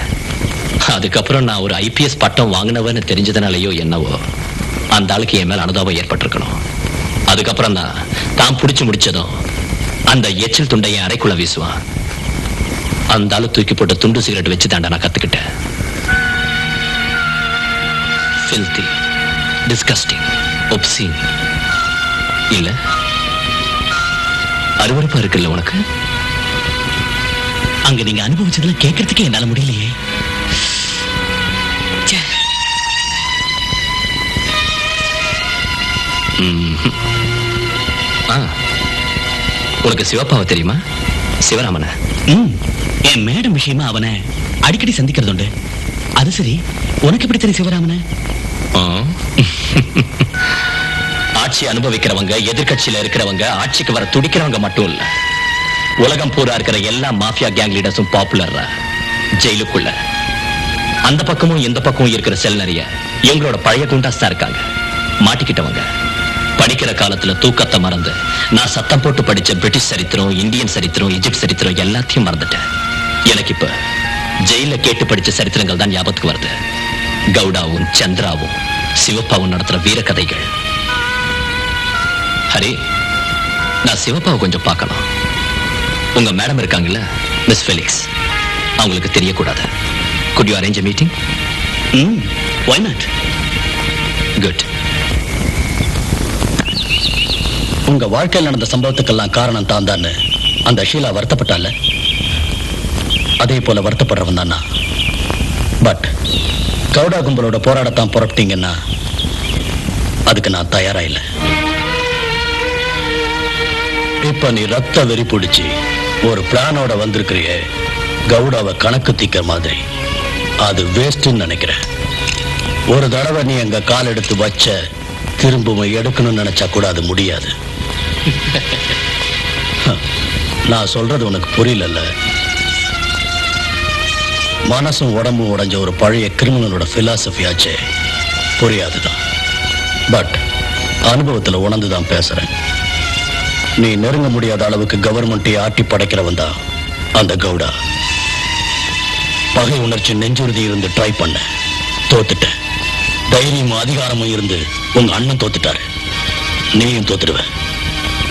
அதுக்கப்புறம் நான் ஒரு IPS பட்டம் வாங்கினவன்னு தெரிஞ்சதுனாலயோ என்னவோ அந்த ஆளுக்கு என் மேல அனுதாபம் ஏற்பட்டிருக்கணும். அதுக்கப்புறம் தான் பிடிச்சு முடிச்சதும் அந்த எச்சில் துண்டை என் அறைக்குள்ள வீசுவான். அந்த ஆளு தூக்கி போட்டு துண்டு சிகரெட் வச்சு தாண்டா நான் கத்துக்கிட்டேன். filthy, disgusting, obscene. இல்ல அருவருப்பா இருக்குல்ல உனக்கு? அங்க நீங்க அனுபவிச்சதுல கேட்கறதுக்கே என்னால முடியலையே. உனக்கு சிவப்பாவை தெரியுமா? சிவராமன என் மேடம் விஷயமா அவனை அடிக்கடி சந்திக்கிறது உண்டு. அது சரி, உனக்கு எப்படி தெரியும் சிவராமன? ஆட்சி அனுபவிக்கிறவங்க, எதிர்கட்சியில இருக்கிறவங்க, ஆட்சிக்கு வர துடிக்கிறவங்க மட்டும் இல்ல, உலகம் பூரா இருக்கிற எல்லா மாஃபியா கேங் லீடர்ஸும் பாப்புலர் ஜெயிலுக்குள்ள. அந்த பக்கமும் இந்த பக்கமும் இருக்கிற செல் நிறைய எங்களோட பழைய குண்டாஸ் தான் இருக்காங்க. மாட்டிக்கிட்டவங்க படிக்கிற காலத்துல தூக்கத்தை மறந்து நான் சத்தம் போட்டு படிச்ச பிரிட்டிஷ் சரித்திரம், இந்தியன் சரித்திரம், எஜிப்ட் சரித்திரம் எல்லாத்தையும் மறந்துட்டேன். எனக்கு இப்ப ஜெயில கேட்டு படிச்ச சரித்திரங்கள் தான் ஞாபகத்துக்கு வருது. கவுடாவும் சந்திராவும் சிவப்பாவும் நடத்துற வீர கதைகள். ஹரி, நான் சிவப்பாவை கொஞ்சம் பார்க்கணும். உங்க மேடம் இருக்காங்கல்ல, மிஸ் ஃபெலிக்ஸ், அவங்களுக்கு தெரியக்கூடாது. Could you arrange a meeting? Why not? Good. உங்க வாழ்க்கையில் நடந்த சம்பவத்துக்கெல்லாம் காரணம் தான் தான் அந்த ஷீலா வருத்தப்பட்டால, அதே போல வருத்தப்படுறவன் தானா. பட் கவுடா கும்பலோட போராடத்தான் புறப்பட்டீங்கன்னா அதுக்கு நான் தயாரா இல்லை. இப்ப நீ ரத்த வெறி பிடிச்சி ஒரு பிளானோட வந்திருக்கிறிய கவுடாவை கணக்கு தீக்கிற மாதிரி. அது வேஸ்ட்ன்னு நினைக்கிறேன். ஒரு தடவை நீ எங்க கால் எடுத்து வச்ச திரும்பவும் எடுக்கணும்னு நினைச்சா கூட அது முடியாது. நான் சொல்றது உனக்கு புரியல. மனசும் உடம்பும் உடைஞ்ச ஒரு பழைய கிரிமினலோட பிலாசபி ஆச்சே, புரியாதுதான். பட் அனுபவத்துல உணர்ந்துதான் பேசுறேன். நீ நெருங்க முடியாத அளவுக்கு கவர்மெண்ட்டை ஆட்டி படைக்கிறவன் தான் அந்த கவுடா. பகை உணர்ச்சி நெஞ்சுறுதி இருந்து ட்ரை பண்ண, தோத்துட்டேன். தைரியமும் அதிகாரமும் இருந்து உங்க அண்ணன் தோத்துட்டாரு, நீயும் தோத்துடுவ.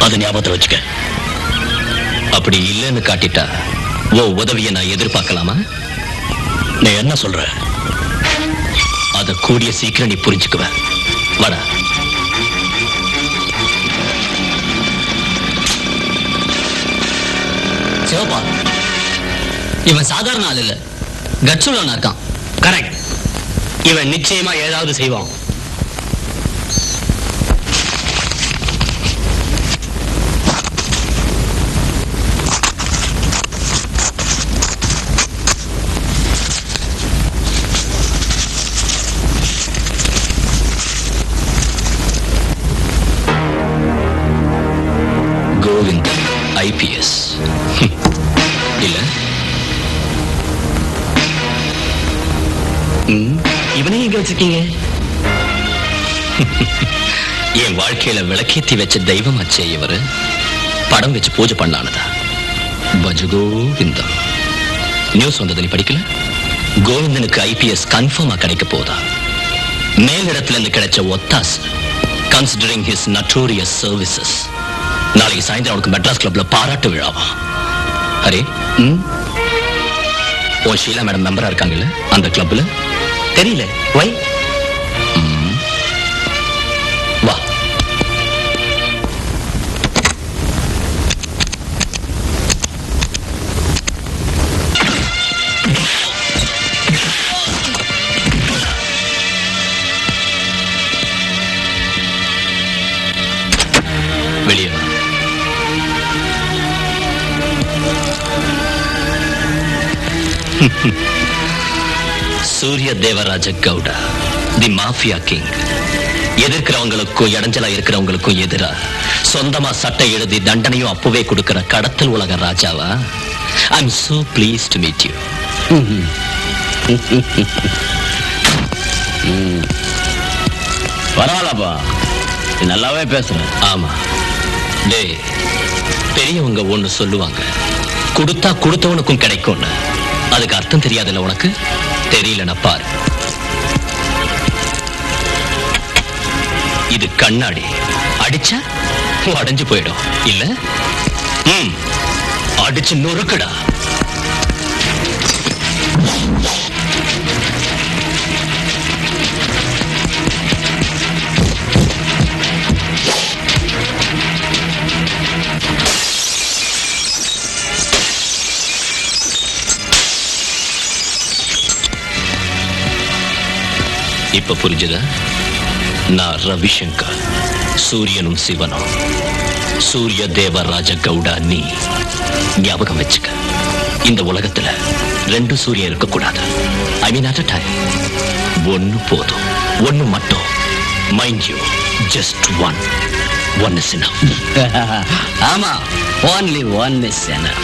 அதை ஞாபகத்தில் வச்சுக்க. அப்படி இல்லைன்னு காட்டிட்டா ஓ உதவியை நான் எதிர்பார்க்கலாமா? நீ என்ன சொல்ற? அத கூடிய சீக்கிரம் நீ புரிஞ்சுக்குவ. வாடா. சிவப்பா, இவன் சாதாரண ஆள் இல்ல, கட்சுள்ளவனா இருக்கான். கரெக்ட். இவன் நிச்சயமா ஏதாவது செய்வான். கோவிந்த் ஐபிஎஸ் இல்ல? இவனே எங்க வச்சிருக்கீங்க? என் வாழ்க்கையில விளக்கேத்தி வச்ச தெய்வமாச்சே இவரு. படம் வச்சு பூஜை பண்ணானதா? பஜகோவிந்தம். நியூஸ் வந்தது நீ படிக்கல? கோவிந்தனுக்கு ஐபிஎஸ் கன்ஃபார்மா கிடைக்க போதா? மேலிடத்துல இருந்து கிடைச்ச ஒத்தாஸ், கன்சிடரிங் ஹிஸ் நட்டோரியஸ் சர்வீசஸ். நாளைக்கு சாயந்தரம் அவனுக்கு மெட்ராஸ் கிளப்ல பாராட்டு விழாவா? அரே, ஓ ஷீலா மேடம் மெம்பரா இருக்காங்கல்ல அந்த கிளப்ல? தெரியல. வை? வா. வெளியே வா. சூரிய தேவராஜ கவுடா, தி மாஃபியா கிங். எதிர்க்கிறவங்களுக்கும் இடைஞ்சலா இருக்கிறவங்களுக்கும் எதிரா சொந்தமா சட்டை எழுதி தண்டனையும் அப்பவே கொடுக்கிற கடத்தல் உலக ராஜாவா? I am so please to meet you. பரவாயில்லப்பா, நல்லாவே பேசுறேன். ஆமா டே, பெரியவங்க ஒண்ணு சொல்லுவாங்க, கொடுத்தா கொடுத்தவனுக்கும் கிடைக்கும்னு. அதுக்கு அர்த்தம் தெரியாதுல்ல உனக்கு? தெரியலன்னா பாரு. இது கண்ணாடி, அடிச்சா அடைஞ்சு போயிடும் இல்ல? அடிச்சு நொறுக்குடா. இப்ப புரிஞ்சுதா? நான் ரவிசங்கர், சூரியனும் சிவனும். சூரிய தேவராஜ கவுடா நீ. ஞாபகம் வச்சுக்க, இந்த உலகத்துல ரெண்டு சூரியன் இருக்கக்கூடாது. ஐ மீன் அட் a time. ஒன்னு போதும், ஒன்னு மட்டும். Mind you, just one. One is enough. ஆமா, only one is enough.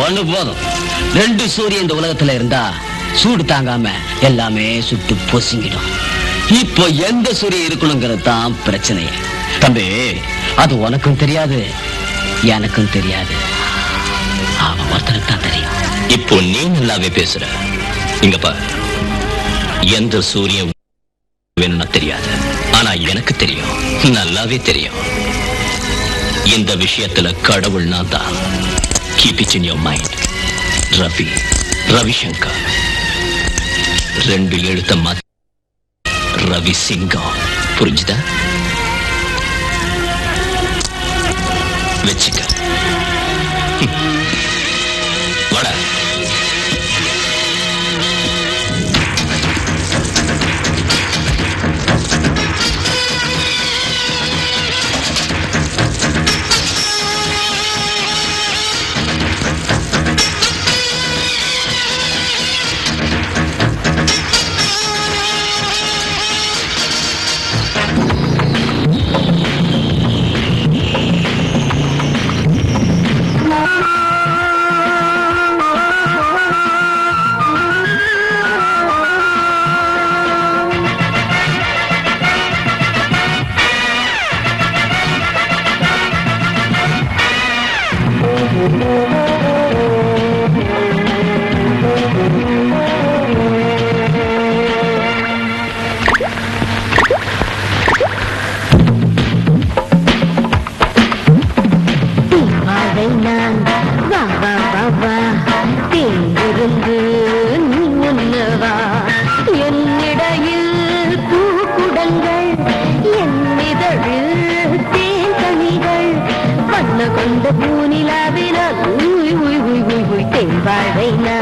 ஒன்னு போதும். ரெண்டு சூரியன் இந்த உலகத்துல இருந்தா சூடு தாங்காம எல்லாமே சுட்டு பொசுங்கிடும். இப்போ எந்த சூரியன் இருக்கணுங்கிறது தான் பிரச்சனையே. தம்பி, அது உனக்கும் தெரியாது, எனக்கும் தெரியாது. அவன் ஒருத்தனுக்கு தான் தெரியும். இப்போ நீ நல்லாவே பேசுற. இங்க பாரு, எந்த சூரியன் வேணும்னா தெரியாது, ஆனா எனக்கு தெரியும், நல்லாவே தெரியும். இந்த விஷயத்துல கடவுள் நான் தான். Keep it in your mind. Ravishankar. ரெண்டு எழுத்த மாத்தி ரவி சிங்கம். புரிஞ்சுதா? வச்சுக்க. வாடா. கொண்ட பூனிலாவினால் வாழைனா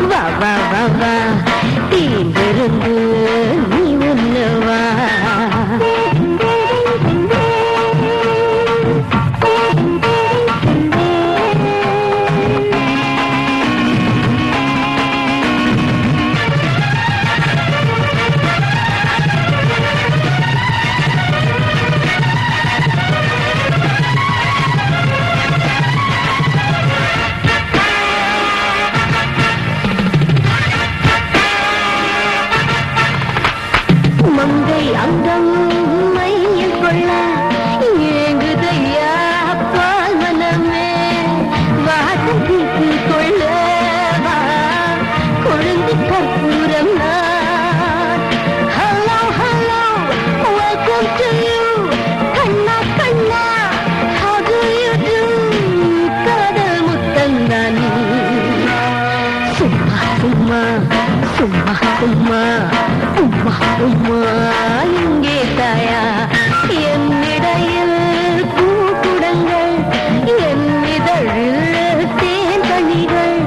வா வா வா வா தீந்திருந்து நீ உண்ணுவா மங்கை அங்கம் மையில் கொள்ள ஏங்குதையா பால் மனமே வாசத்திற்கு கொள்ள வா கொழுந்து கற்பூரம் hello hello welcome to you கண்ணா கண்ணா how do you do காதல் முத்தந்தான் சும்மா சும்மா சும்மா சும்மா உம்மா உம்மா இங்கே தாயா என்னிடையில் பூக்குடங்கள் என் இதழில் தேன் கனிகள்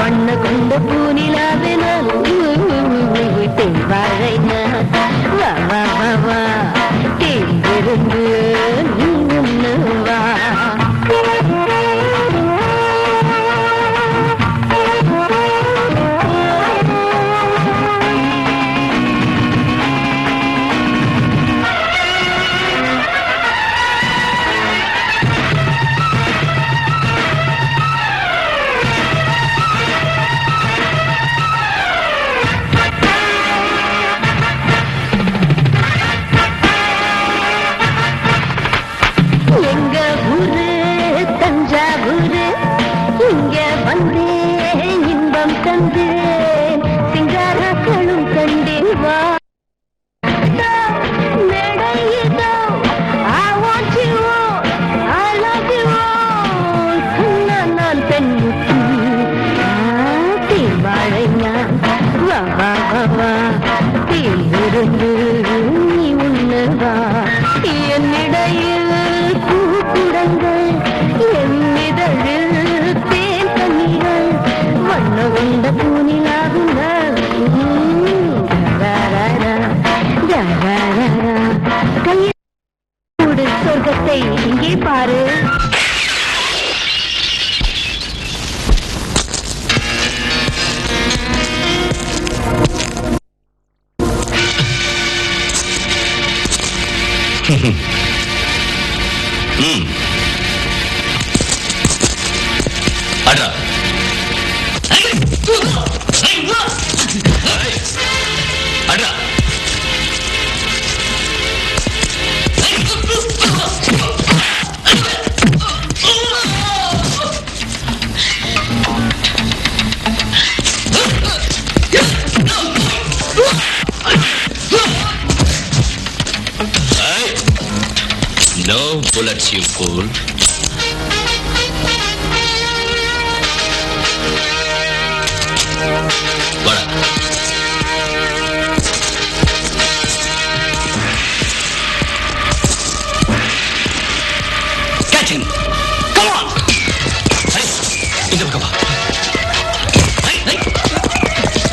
வண்ண கொண்ட பூனிலாவின வாழைன வா வா வா வா தேர்ந்திருந்து நீ ஒன்று வா எங்க ஊரு தஞ்சாவூரு இங்க வந்தேன் இன்பம் தந்தேன் சிங்காரக்களும் கண்டேன் வா மேடையிதோ I want you I love you சொன்ன நான் பெண்ணுக்கு தேவாழை நான் வா வா வா வா தேர்ந்து நீ உண்ணு வா என்னிடையில் பூக்குடங்கள் என் இதழில் தேன் கனிகள் வண்ண கொண்ட பூனிலாகுங்க கையோடு சொர்க்கத்தை இங்கே பாரு அடா அடா No bullets, you fool. What? Catch him! Come on! Hey, in the cover. Hey, hey!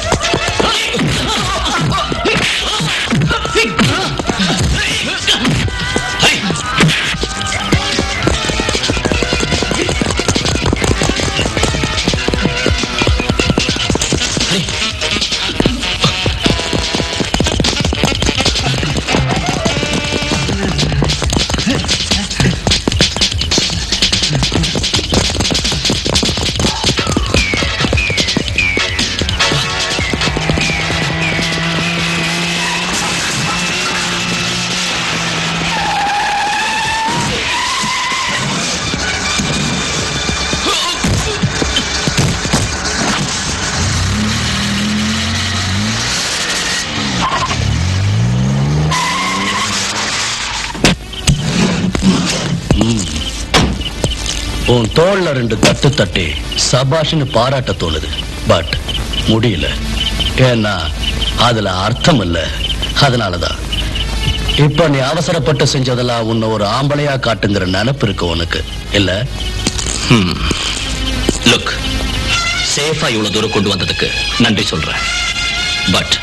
உன் தோல்ல 2 தட்டு தட்டி சபாஷ்னு பாராட்ட தோணுது. பட் முடியல. ஏன்னா அதுல அர்த்தம் இல்ல. அதனாலதான் இப்ப நீ அவசரப்பட்டு செஞ்சதெல்லாம் உன்னை ஒரு ஆம்பளையா காட்டுங்கிற நினைப்பு இருக்கு உனக்கு இல்ல? லுக், சேஃபா இவ்வளவு தூரம் கொண்டு வந்ததுக்கு நன்றி சொல்றேன். பட்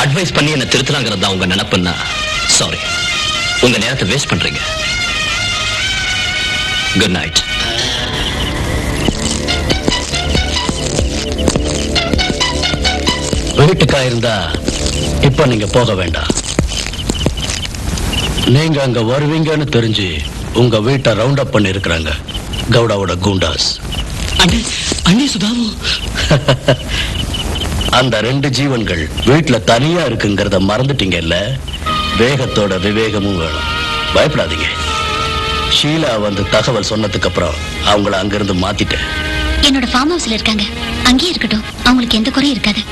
அட்வைஸ் பண்ணி என்ன திருத்தலாங்கிறது தான் உங்க நினைப்புன்னா சாரி, உங்க நேரத்தை வேஸ்ட் பண்றீங்க. Good night. வீட்டுக்கா இருந்தா இப்ப நீங்க போக வேண்டாம். நீங்க அங்க வருவீங்கன்னு தெரிஞ்சு உங்க வீட்டை ரவுண்ட் அப் பண்ணி இருக்கிறாங்க கவுடாவோட கூண்டாஸ். அண்ணே சுதாமு, அந்த 2 ஜீவன்கள் வீட்டுல தனியா இருக்குங்கிறத மறந்துட்டீங்கல்ல. வேகத்தோட விவேகமும் வேணும். பயப்படாதீங்க. ஷீலா வந்து தகவல் சொன்னதுக்கு அப்புறம் அவங்கள அங்கிருந்து மாத்திட்டேன். என்னோட ஃபார்ம் ஹவுஸ்ல இருக்காங்க, அங்கேயே இருக்கட்டும். அவங்களுக்கு எந்த குறையும் இருக்காது.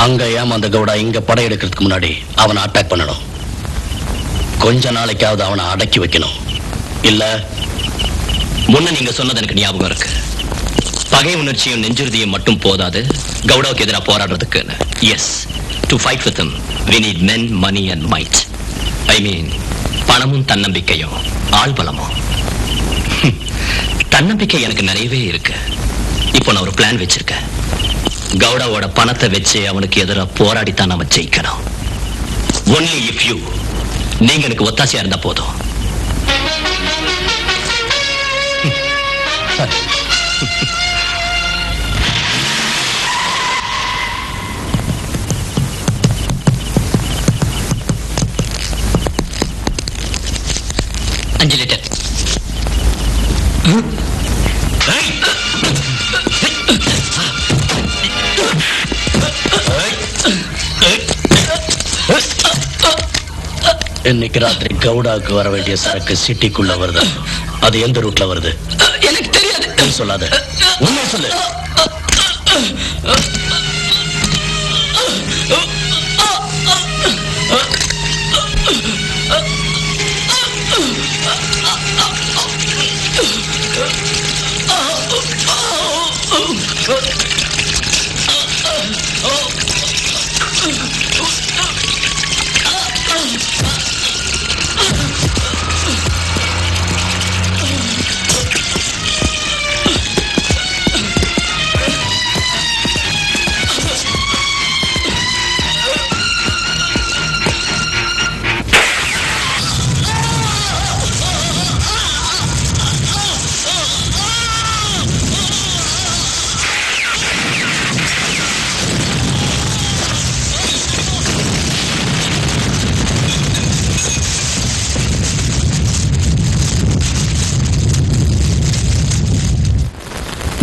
அங்க ஏமாந்த கவுடா இங்க படையெடுக்கிறதுக்கு முன்னாடி அவனை அட்டாக் பண்ணணும். கொஞ்ச நாளைக்காவது அவனை அடக்கி வைக்கணும். இல்ல முன்ன நீங்க சொன்னது எனக்கு ஞாபகம் இருக்கு. பகை உணர்ச்சியும் நெஞ்சுறுதியும் மட்டும் போதாது கவுடாவுக்கு எதிராக போராடுறதுக்கு. Yes, to fight with him we need men, money and might. I mean பணமும் தன்னம்பிக்கையும் ஆள் பலமும். தன்னம்பிக்கை எனக்கு நிறையவே இருக்கு. இப்போ நான் ஒரு பிளான் வச்சிருக்கேன். கவுடாவோட பணத்தை வச்சு அவனுக்கு எதிராக போராடித்தான் நாம ஜெயிக்கணும். ஒன்லி இஃப் யூ, நீங்க எனக்கு ஒத்தாசையா இருந்தா போதும். அஞ்சு லிட்டர். இன்னைக்கு ராத்திரி கவுடாவுக்கு வர வேண்டிய சரக்கு சிட்டிக்குள்ள வருது. அது எந்த ரூட்ல வருது? எனக்கு தெரியாது. நீ சொல்லாத, உண்மை சொல்லு.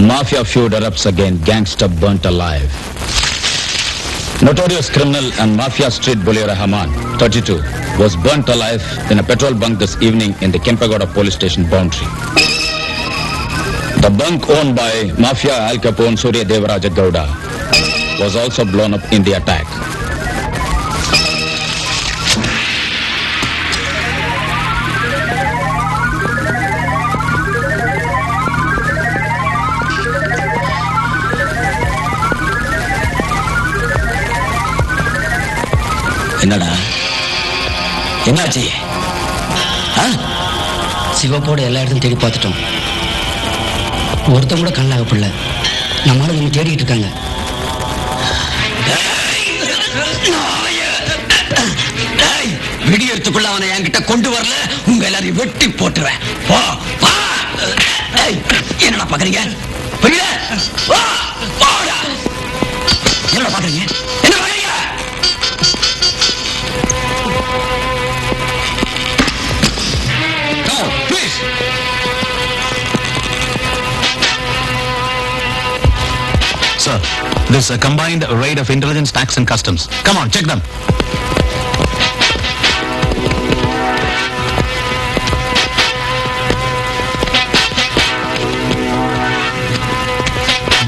Mafia feud erupts again, gangster burnt alive. Notorious criminal and mafia street bully Rahman, 32, was burnt alive in a petrol bunk this evening in the Kempagoda police station boundary. The bunk owned by Mafia Al Capone Surya Devaraja Gowda was also blown up in the attack. என்னடா என்னாச்சு? சிவப்போட எல்லா இடத்தையும் தேடி பார்த்துட்டோம். ஒருத்தன் கூட கண்ணாகப்படல. நம்மளால இவங்க தேடிட்டு இருக்காங்க. விடியறதுக்குள்ள அவனை என்கிட்ட கொண்டு வரல, உங்க எல்லாரையும் வெட்டி போட்டுருவேன். என்னடா பாக்குறீங்க? புரியல? என்னடா பாக்குறீங்க? என்ன பாக்குறீங்க? Sir, this is a combined raid of intelligence, tax and customs. Come on, check them.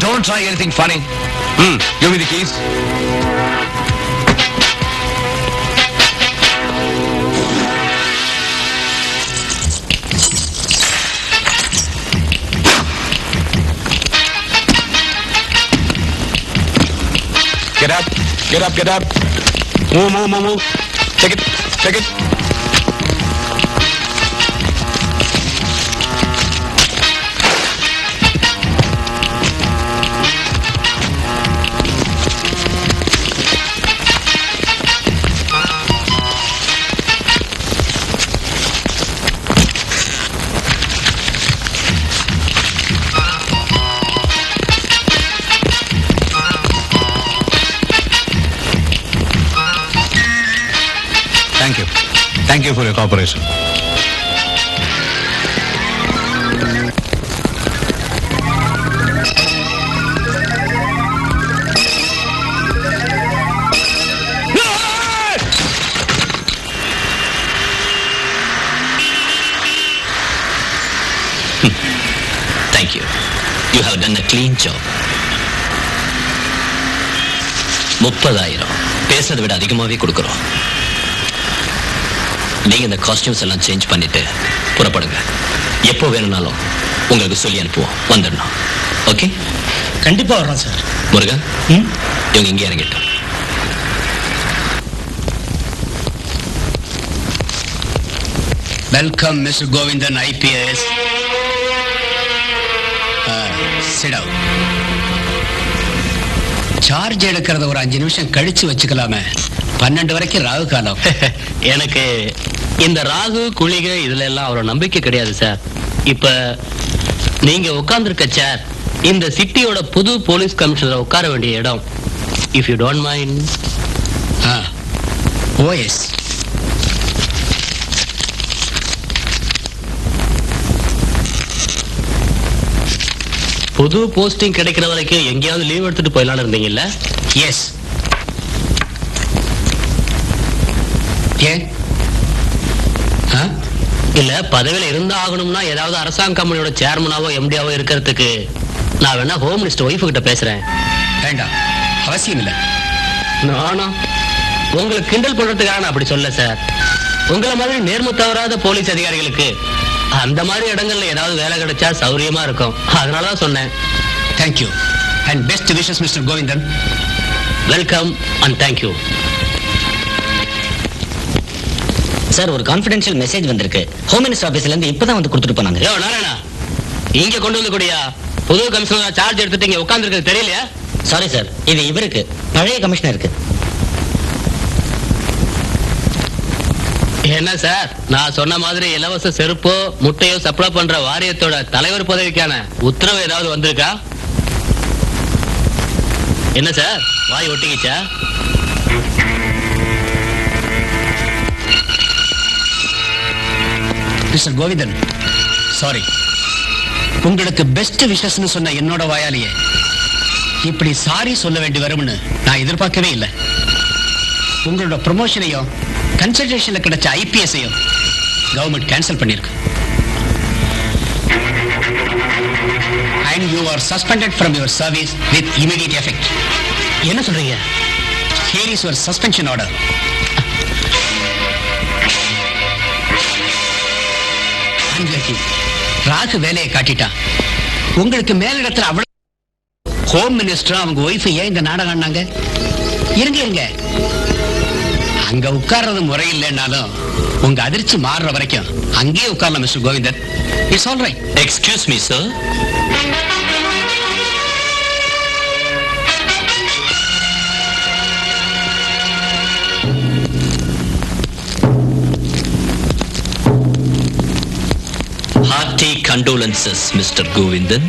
Don't try anything funny. Give me the keys. Get up, get up, get up. Move, move, move, move. Take it, take it. Thank you for your cooperation. Thank you. You have done a clean job. 30,000 பேசுறதை விட அதிகமாவே கொடுக்கிறோம். நீங்க இந்த costumes எல்லாம் change பண்ணிட்டு புறப்படுங்க. எப்போ வேணும்னாலும் உங்களுக்கு சொல்லி அனுப்புவோம். வந்துடணும். ஓகே? கண்டிப்பா வரோம் சார். முருகன், இவங்க இங்கே இறங்கிட்டோம். Welcome mister Govindan IPS. Sit down. Charge எடுக்கிறத ஒரு 5 நிமிஷம் கழிச்சு வச்சுக்கலாமே. 12 வரைக்கும் ராகு காலம். எனக்கு இந்த ராகு குளிகை இதுல எல்லாம் அவ்வளவு நம்பிக்கை கிடையாது சார். இப்ப நீங்க உட்கார்ந்துருக்க சேர் இந்த சிட்டியோட புது போலீஸ் கமிஷனர் உட்கார வேண்டிய இடம். If you don't mind. OS. புது போஸ்டிங் கிடைக்கிற வரைக்கும் எங்கேயாவது லீவ் எடுத்துட்டு போயிடலாம் இருந்தீங்கல்ல? எஸ். ஏன்? இல்ல பதவியில இருந்தா ஆகணும்னா ஏதாவது அரசாங்க கம்பெனியோட சேர்மனாவோ MDயாவோ இருக்கிறதுக்கு நான் வேணா ஹோம் மினிஸ்டர் ஒய்ஃபு கிட்ட பேசுறேன். வேண்டாம், அவசியம் இல்லை. நானா உங்களை கிண்டல் பண்றதுக்காக நான் அப்படி சொல்ல சார். உங்களை மாதிரி நேர்ம தவறாத போலீஸ் அதிகாரிகளுக்கு அந்த மாதிரி இடங்கள்ல ஏதாவது வேலை கிடைச்சா சௌரியமா இருக்கும். அதனாலதான் சொன்னேன். Thank you and best wishes mister Govindan. Welcome and thank you. Sir, ஒரு கான்ஃபிடென்ஷியல் மெசேஜ் வந்திருக்கு. ஹோம் மினிஸ்டர் ஆபீஸ்ல இருந்து இப்பதான் வந்து கொடுத்துட்டு போனாங்க. யோ நாராயணா, இங்க கொண்டு வந்து கூடிய புது கமிஷனர் சார்ஜ் எடுத்துட்டு இங்க உட்கார்ந்துருக்கு தெரியலையா? சாரி சார், இது இவருக்கு, பழைய கமிஷனருக்கு. என்ன சார், நான் சொன்ன மாதிரி இலவச செருப்போ முட்டையோ சப்ளை பண்ற வாரியத்தோட தலைவர் பதவிக்கான உத்தரவு ஏதாவது வந்திருக்கா? என்ன சார், வாய் ஒட்டிக்கிச்சா? Mister Govindan, sorry. உங்களுக்கு பெஸ்ட் விஷஸ்னு சொன்ன என்னோட வாயாலேயே இப்படி சாரி சொல்ல வேண்டி வரும்னு நான் எதிர்பார்க்கவே இல்லை. உங்களோட ப்ரமோஷனையும் கன்சல்டேஷன்ல கிடைச்ச IPS-ஐயும் கவர்மெண்ட் கேன்சல் பண்ணிருக்கு. And you are suspended from your service with immediate effect. என்ன சொல்றீங்க? Here is your suspension order. Rahu வேலையை காட்டிட்டான். உங்களுக்கு மேலிடத்துல அவ்வளவு ஹோம் மினிஸ்டர் அவங்க ஒய்ஃப் ஏன் இந்த நாடகம் ஆடினாங்க? இருங்க, அங்க உட்கார்றது முறையில்லைன்னாலும் உங்க அதிர்ச்சி மாறுற வரைக்கும் அங்கேயே உட்காரலாம் mister Govindan. It's all right. Excuse me sir. Hearty condolences, Mr. Govindan.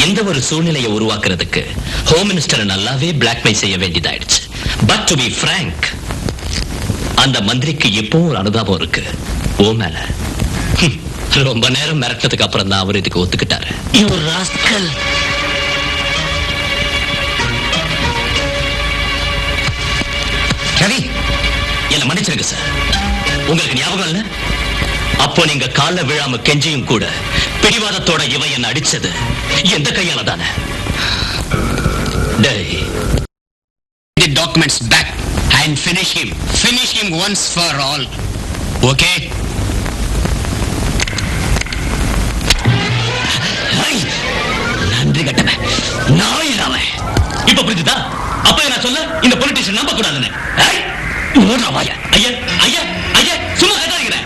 இந்த ஒரு சூழ்நிலையை உருவாக்குறதுக்கு ஹோம் மினிஸ்டரை நல்லாவே பிளாக்மெயில் செய்ய வேண்டியதாயிடுச்சு. பட் டு பி ஃப்ராங்க், அந்த மந்திரிக்கு எப்பவும் ஒரு அனுதாபம் இருக்கு ஓ மேல. ரொம்ப நேரம் மிரட்டதுக்கு அப்புறம் தான் அவர் இதுக்கு ஒத்துக்கிட்டாரு. You rascal. ரவி, என்ன மன்னிச்சிருங்க சார். உங்களுக்கு ஞாபகம் இல்ல, அப்போ நீங்க கால்ல விழாம கெஞ்சியும் கூட பிடிவாதத்தோட இவன் என்ன அடிச்சது எந்த கையால தானே? The documents back and finish him once for all. Okay? நன்றி கட்டவன், நாய் இல்லாம இப்ப புரிஞ்சுதா? அப்ப என்ன சொல்ல, இந்த பொலிட்டிஷியன் நம்ப கூடாதுன்னு. ஐயா ஐயா ஐயா, சும்மா கேட்டாருக்கிறேன்.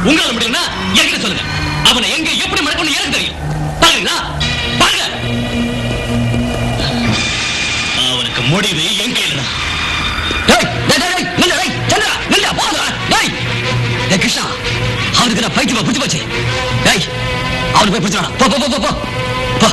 உங்களால முடியும்னா என்கிட்ட சொல்லுங்க. அவனை எங்க எப்படி மடக்கணும் எனக்கு தெரியும். பாருங்களா, பாருங்க. அவனுக்கு முடிவு என் கையில தான். கிருஷ்ணா, அவனுக்கு நான் பைத்தியமா புடிச்சு போச்சு. அவனுக்கு போய் பிடிச்சானா? போ போ போ போ போ.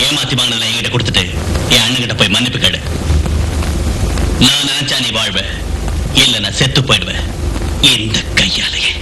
ஏமாத்தி வாங்கினதை என்கிட்ட கொடுத்துட்டு என் அண்ணன்கிட்ட போய் மன்னிப்பு கேடு. நான் நினைச்சா நீ வாழ்வ, இல்ல நான் செத்து போயிடுவேன் இந்த கையாலேயே.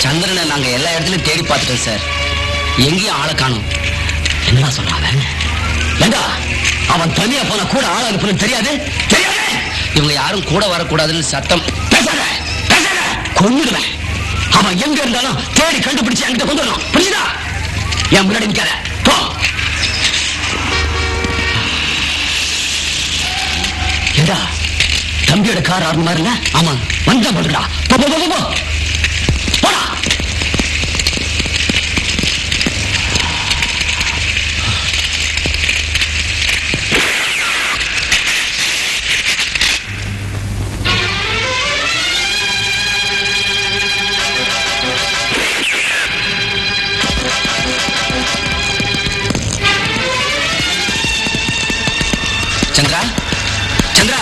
சந்திரனை நாங்க எல்லா இடத்துலயும் தேடி பார்த்துட்டோம் சார், எங்கேயும் ஆளை காணும். என்ன சொன்னாங்க? ஏண்டா அவன் தனியா போன கூட ஆள அனுப்புன்னு தெரியாது? இவங்க யாரும் கூட வரக்கூடாதுன்னு சட்டம். கொன்னுடுவேன். அவன் எங்க இருந்தாலும் தேடி கண்டுபிடிச்சு என்கிட்ட கொண்டு வரணும், புரியுதா? என் முன்னாடி நிக்காத, போ. ஏண்டா தம்பியோட கார் ஆடுன மாதிரி இல்ல? ஆமா, வந்தா போடுறா. போ போ போ போ போடா. சந்திரா, சந்திரா,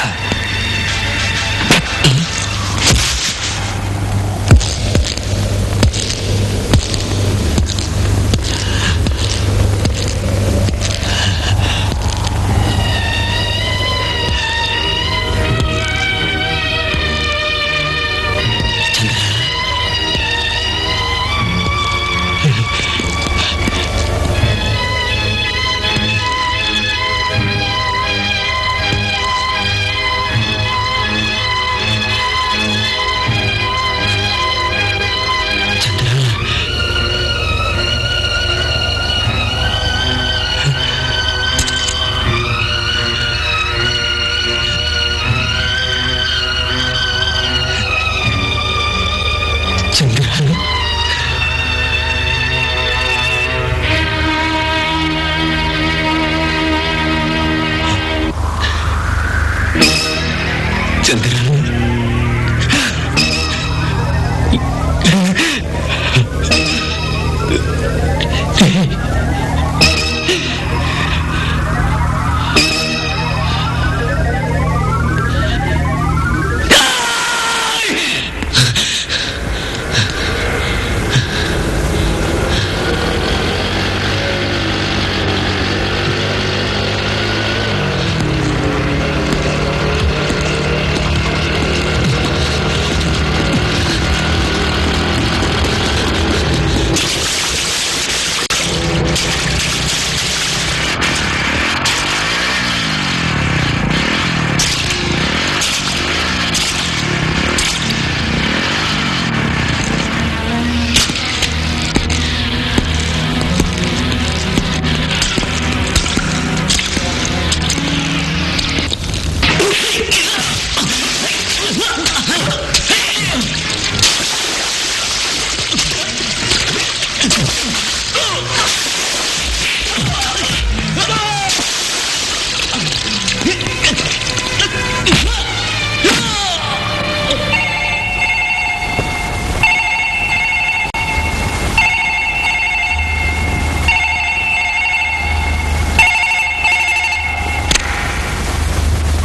சந்திரன்,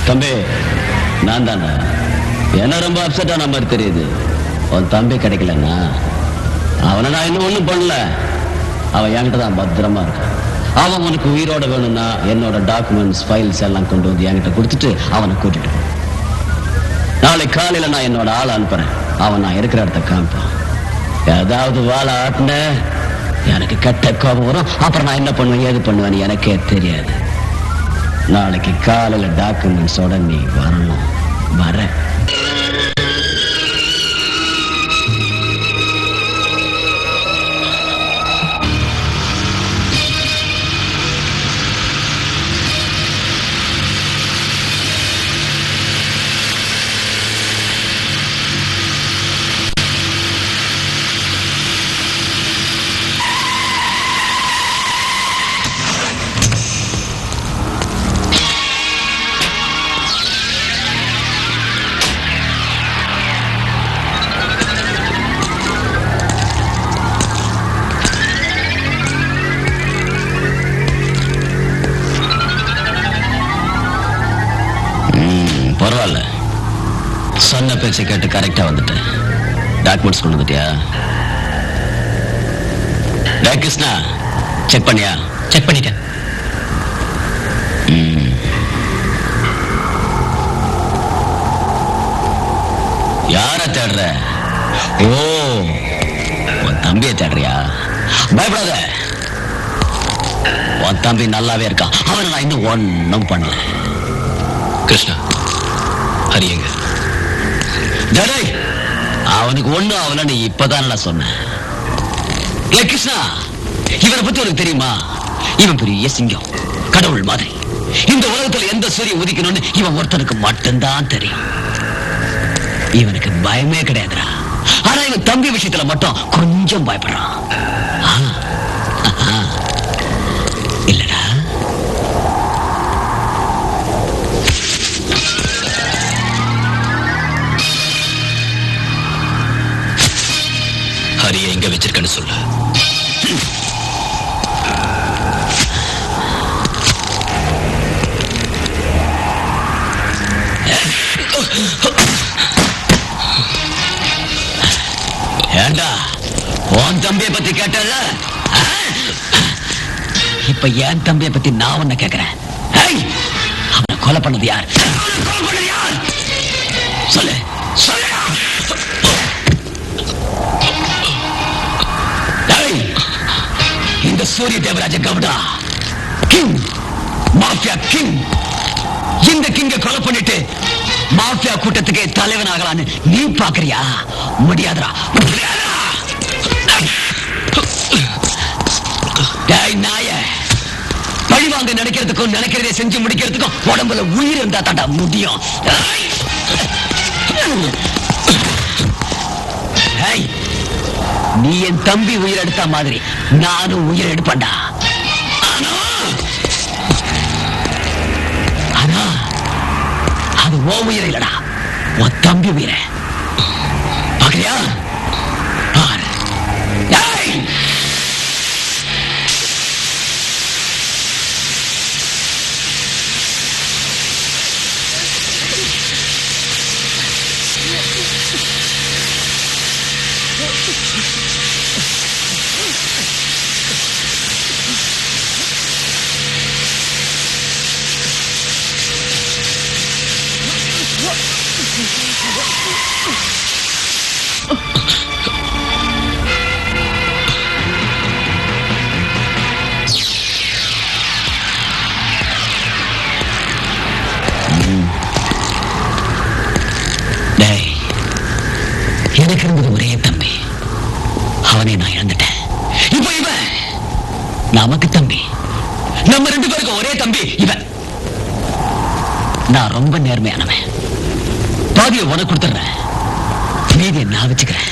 தம்பி, நான் தானே. என்ன ரொம்ப அப்செட் ஆன மாதிரி தெரியுது. உன் தம்பி கிடைக்கலன்னா அவனை நான் இன்னும் ஒண்ணும் பண்ணல. அவன் என்கிட்ட தான் பத்திரமா இருக்கான். அவன் உனக்கு உயிரோட வேணும்னா என்னோட டாக்குமெண்ட்ஸ் ஃபைல்ஸ் எல்லாம் கொண்டு வந்து என்கிட்ட கொடுத்துட்டு அவனை கூட்டிட்டு போ. நாளைக்கு காலையில நான் என்னோட ஆளை அனுப்புறேன். அவன் நான் இருக்கிற இடத்த காமிப்பான். ஏதாவது வாழை ஆட்டின எனக்கு கெட்ட கோபம் வரும். அப்புறம் நான் என்ன பண்ணுவேன் ஏது பண்ணுவேன்னு எனக்கே தெரியாது. நாளைக்கு காலையில டாக்குமெண்ட்ஸோட நீ வரணும். வர பரவாயில்ல. சொன்ன பேச்சை கேட்டு கரெக்டா வந்துட்டேன். டாக்குமெண்ட்ஸ் கொண்டு வந்துட்டியா? கிருஷ்ணா, செக் பண்ணியா? செக் பண்ணிட்டேன். யார தேடுற? ஓ, உன் தம்பியை தேடுறியா? பயப்படாத, உன் தம்பி நல்லாவே இருக்கான். அவனை நான் இன்னும் ஒன்னும் பண்ணல. கிருஷ்ணா, ஹரியங்க. அவனுக்கு ஒண்ணு அவன நீ இப்பதான் நான் சொன்ன. கிருஷ்ணா, இவனை பத்தி உனக்கு தெரியுமா? இவன் பெரிய சிங்கம், கடவுள் மாதிரி. இந்த உலகத்துல எந்த சூரியன் உதிக்கணும்னு இவன் ஒருத்தனுக்கு மட்டும்தான் தெரியும். இவனுக்கு பயமே கிடையாதுடா. ஆனா இவன் தம்பி விஷயத்துல மட்டும் கொஞ்சம் பயப்படுறான். இல்லடா? ஹரிய எங்க வச்சிருக்கன்னு சொல்லு. ஏண்டா, உன் தம்பியை பத்தி கேட்டல? இப்ப என் தம்பியை பத்தி நான் உன்னை கேட்கிறேன். அவனை கொலை பண்ணது யார்? சொல்லு சொல்லு. இந்த சூரிய Devaraja Gowda king, mafia king. இந்த கிங்க கொலை பண்ணிட்டு மாஃபியா கூட்டத்துக்கு தலைவனாகலான்னு நீ பாக்குறியா? முடியாதுடா. நாய பழிவாங்க நினைக்கிறதுக்கும் நினைக்கிறதே செஞ்சு முடிக்கிறதுக்கும் உடம்புல உயிர் இருந்தா தாண்டா முடியும். நீ என் தம்பி உயிர் எடுத்த மாதிரி நானும் உயிர் எடுப்பேன்டா. ஆனா அது ஓ உயிர் இல்லடா, உன் தம்பி வீர பாக்குறியா? பாரு. ஏய்! எனக்கு இருந்தது ஒரே தம்பி, அவனை நான் இழந்துட்டேன். இப்ப இவன் நமக்கு தம்பி, நம்ம 2 பேருக்கும் ஒரே தம்பி இவன். நான் ரொம்ப நேர்மையானவன். பாதியை உனக்கு கொடுத்துறேன், மீதியை நான் வச்சுக்கிறேன்.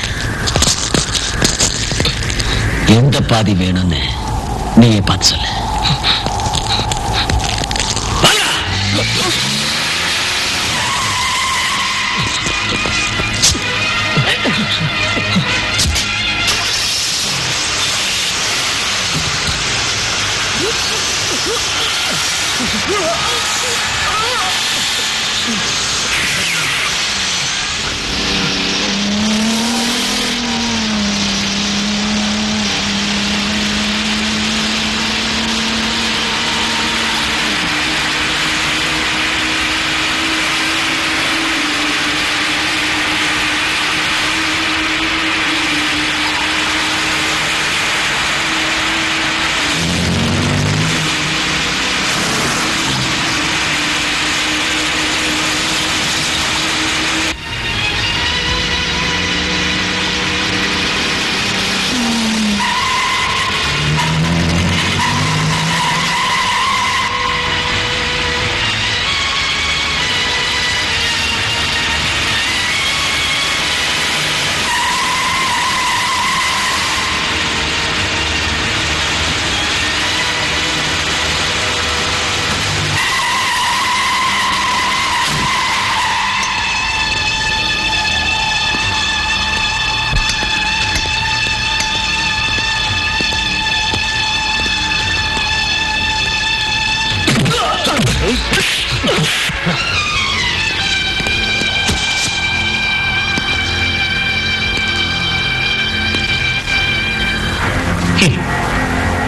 எந்த பாதி வேணும்னு நீயே பார்த்து சொல்லு.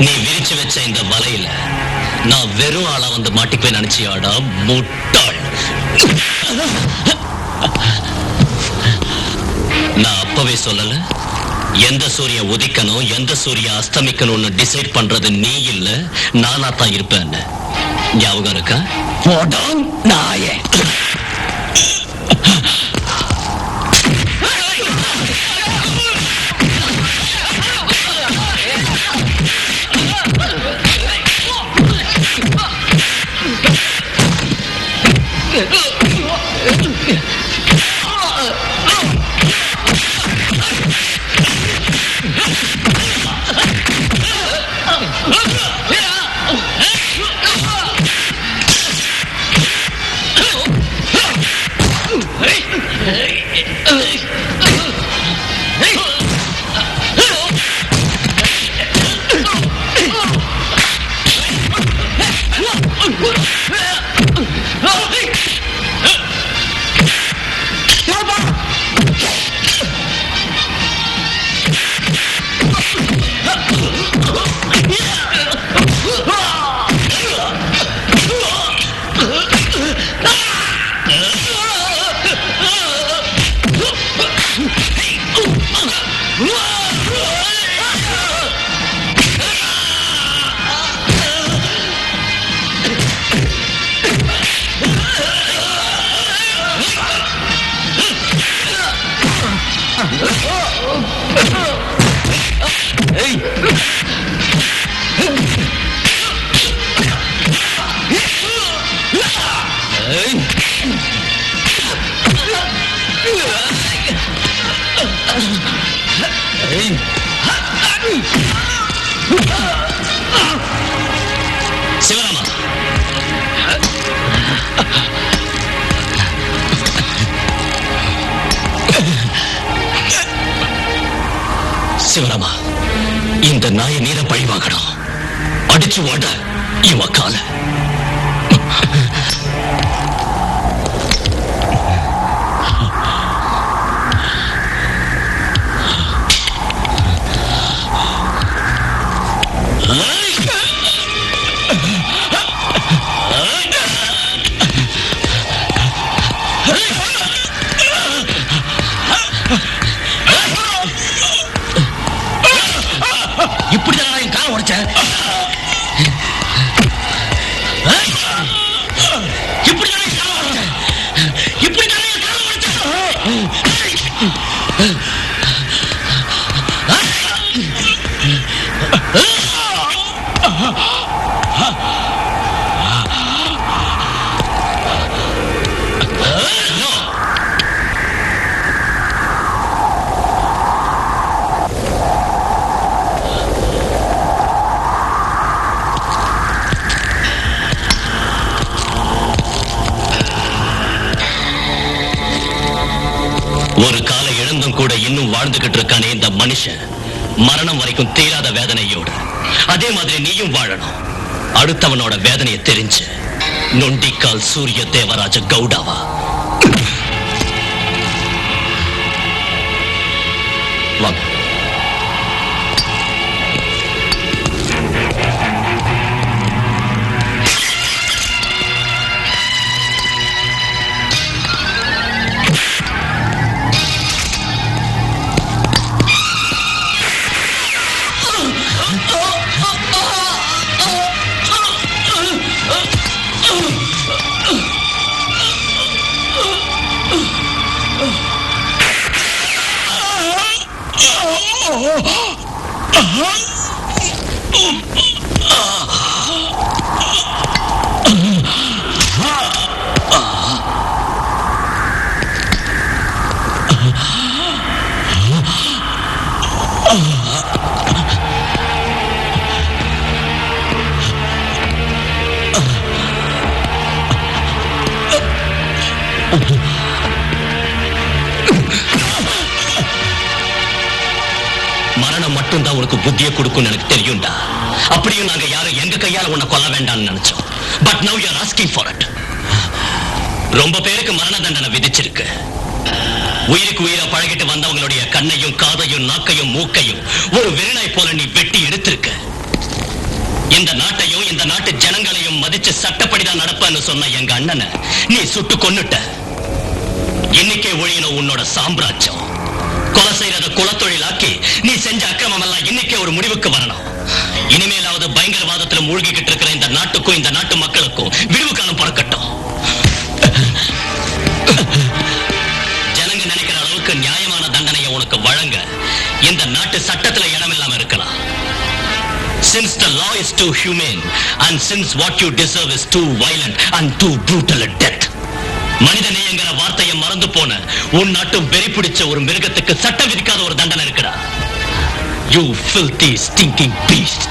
நீ விரிச்சு வச்ச இந்த வலையில நான் வெறும் ஆளா வந்து மாட்டிப்பேன் நினைச்சியாடா முட்டாள். நான் அப்பவே சொல்லல, எந்த சூரியன் உதிக்கணும் எந்த சூரியன் அஸ்தமிக்கணும்னு டிசைட் பண்றது நீ இல்ல நானா தான் இருப்பேன்னு. ஞாபகம் இருக்கா? போடான் நாயே. சிவராமா, சிவராமா, இந்த நாயை நீரை பழிவாங்கணும். அடிச்சு ஓட இவ கால. இப்படிதான் என் காலை உடைச்சேன். இப்படிதான் என் காலை உடைச்சேன். இப்படிதான் என் காலை உடைச்சேன். ஒரு காலை இழந்தும் கூட இன்னும் வாழ்ந்துகிட்டு இருக்கானே இந்த மனுஷன், மரணம் வரைக்கும் தீராத வேதனையோடு. அதே மாதிரி நீயும் வாழணும். அடுத்தவனோட வேதனையை தெரிஞ்சு நொண்டிக்கால் சூரிய தேவராஜ கவுடாவா. வாங்க. மரணம் மட்டும்தான் உனக்கு புத்தியை கொடுக்கும் எனக்கு தெரியும்டா. அப்படியும் நாங்க யாரும் எங்க கையால உன்னை கொல்ல வேண்டாம்னு நினைச்சோம். பட் நவ you are asking for it. ரொம்ப பேருக்கு மரண தண்டனை விதிச்சிருக்கு. உயிருக்கு உயிரா பழகிட்டு வந்தவங்களுடைய கண்ணையும் காதையும் நாக்கையும் மூக்கையும் ஒரு வெறிநாய் போல நீ வெட்டி எடுத்திருக்க. இந்த நாட்டையும் இந்த நாட்டு ஜனங்களையும் மதிச்சு சட்டப்படிதான் நடப்பேன்னு சொன்ன எங்க அண்ணனை நீ சுட்டு கொன்னுட்ட. இன்னைக்கே ஒழியணும் உன்னோட சாம்ராஜ்யம். கொலை செய்யறத குலத்தொழிலாக்கி நீ செஞ்ச அக்கிரமம் எல்லாம் இன்னைக்கே ஒரு முடிவுக்கு வரணும். இனிமேலாவது பயங்கரவாதத்துல மூழ்கிக்கிட்டு இருக்கிற இந்த நாட்டுக்கும் இந்த நாட்டு மக்களுக்கும் விடுவு காலம் பிறக்கட்டும். ஜனங்க நினைக்கிற அளவுக்கு நியாயமான தண்டனையை உனக்கு வழங்க இந்த நாட்டு சட்டத்துல இடம் இல்லாம இருக்கலாம். Since the law is too humane and since what you deserve is too violent and too brutal a death, மனிதநேயங்கிற வார்த்தையை மறந்து போன உன் நாட்டும் வெறி பிடிச்ச ஒரு மிருகத்துக்கு சட்டம் விதிக்காத ஒரு தண்டனை இருக்குடா. You filthy stinking beast.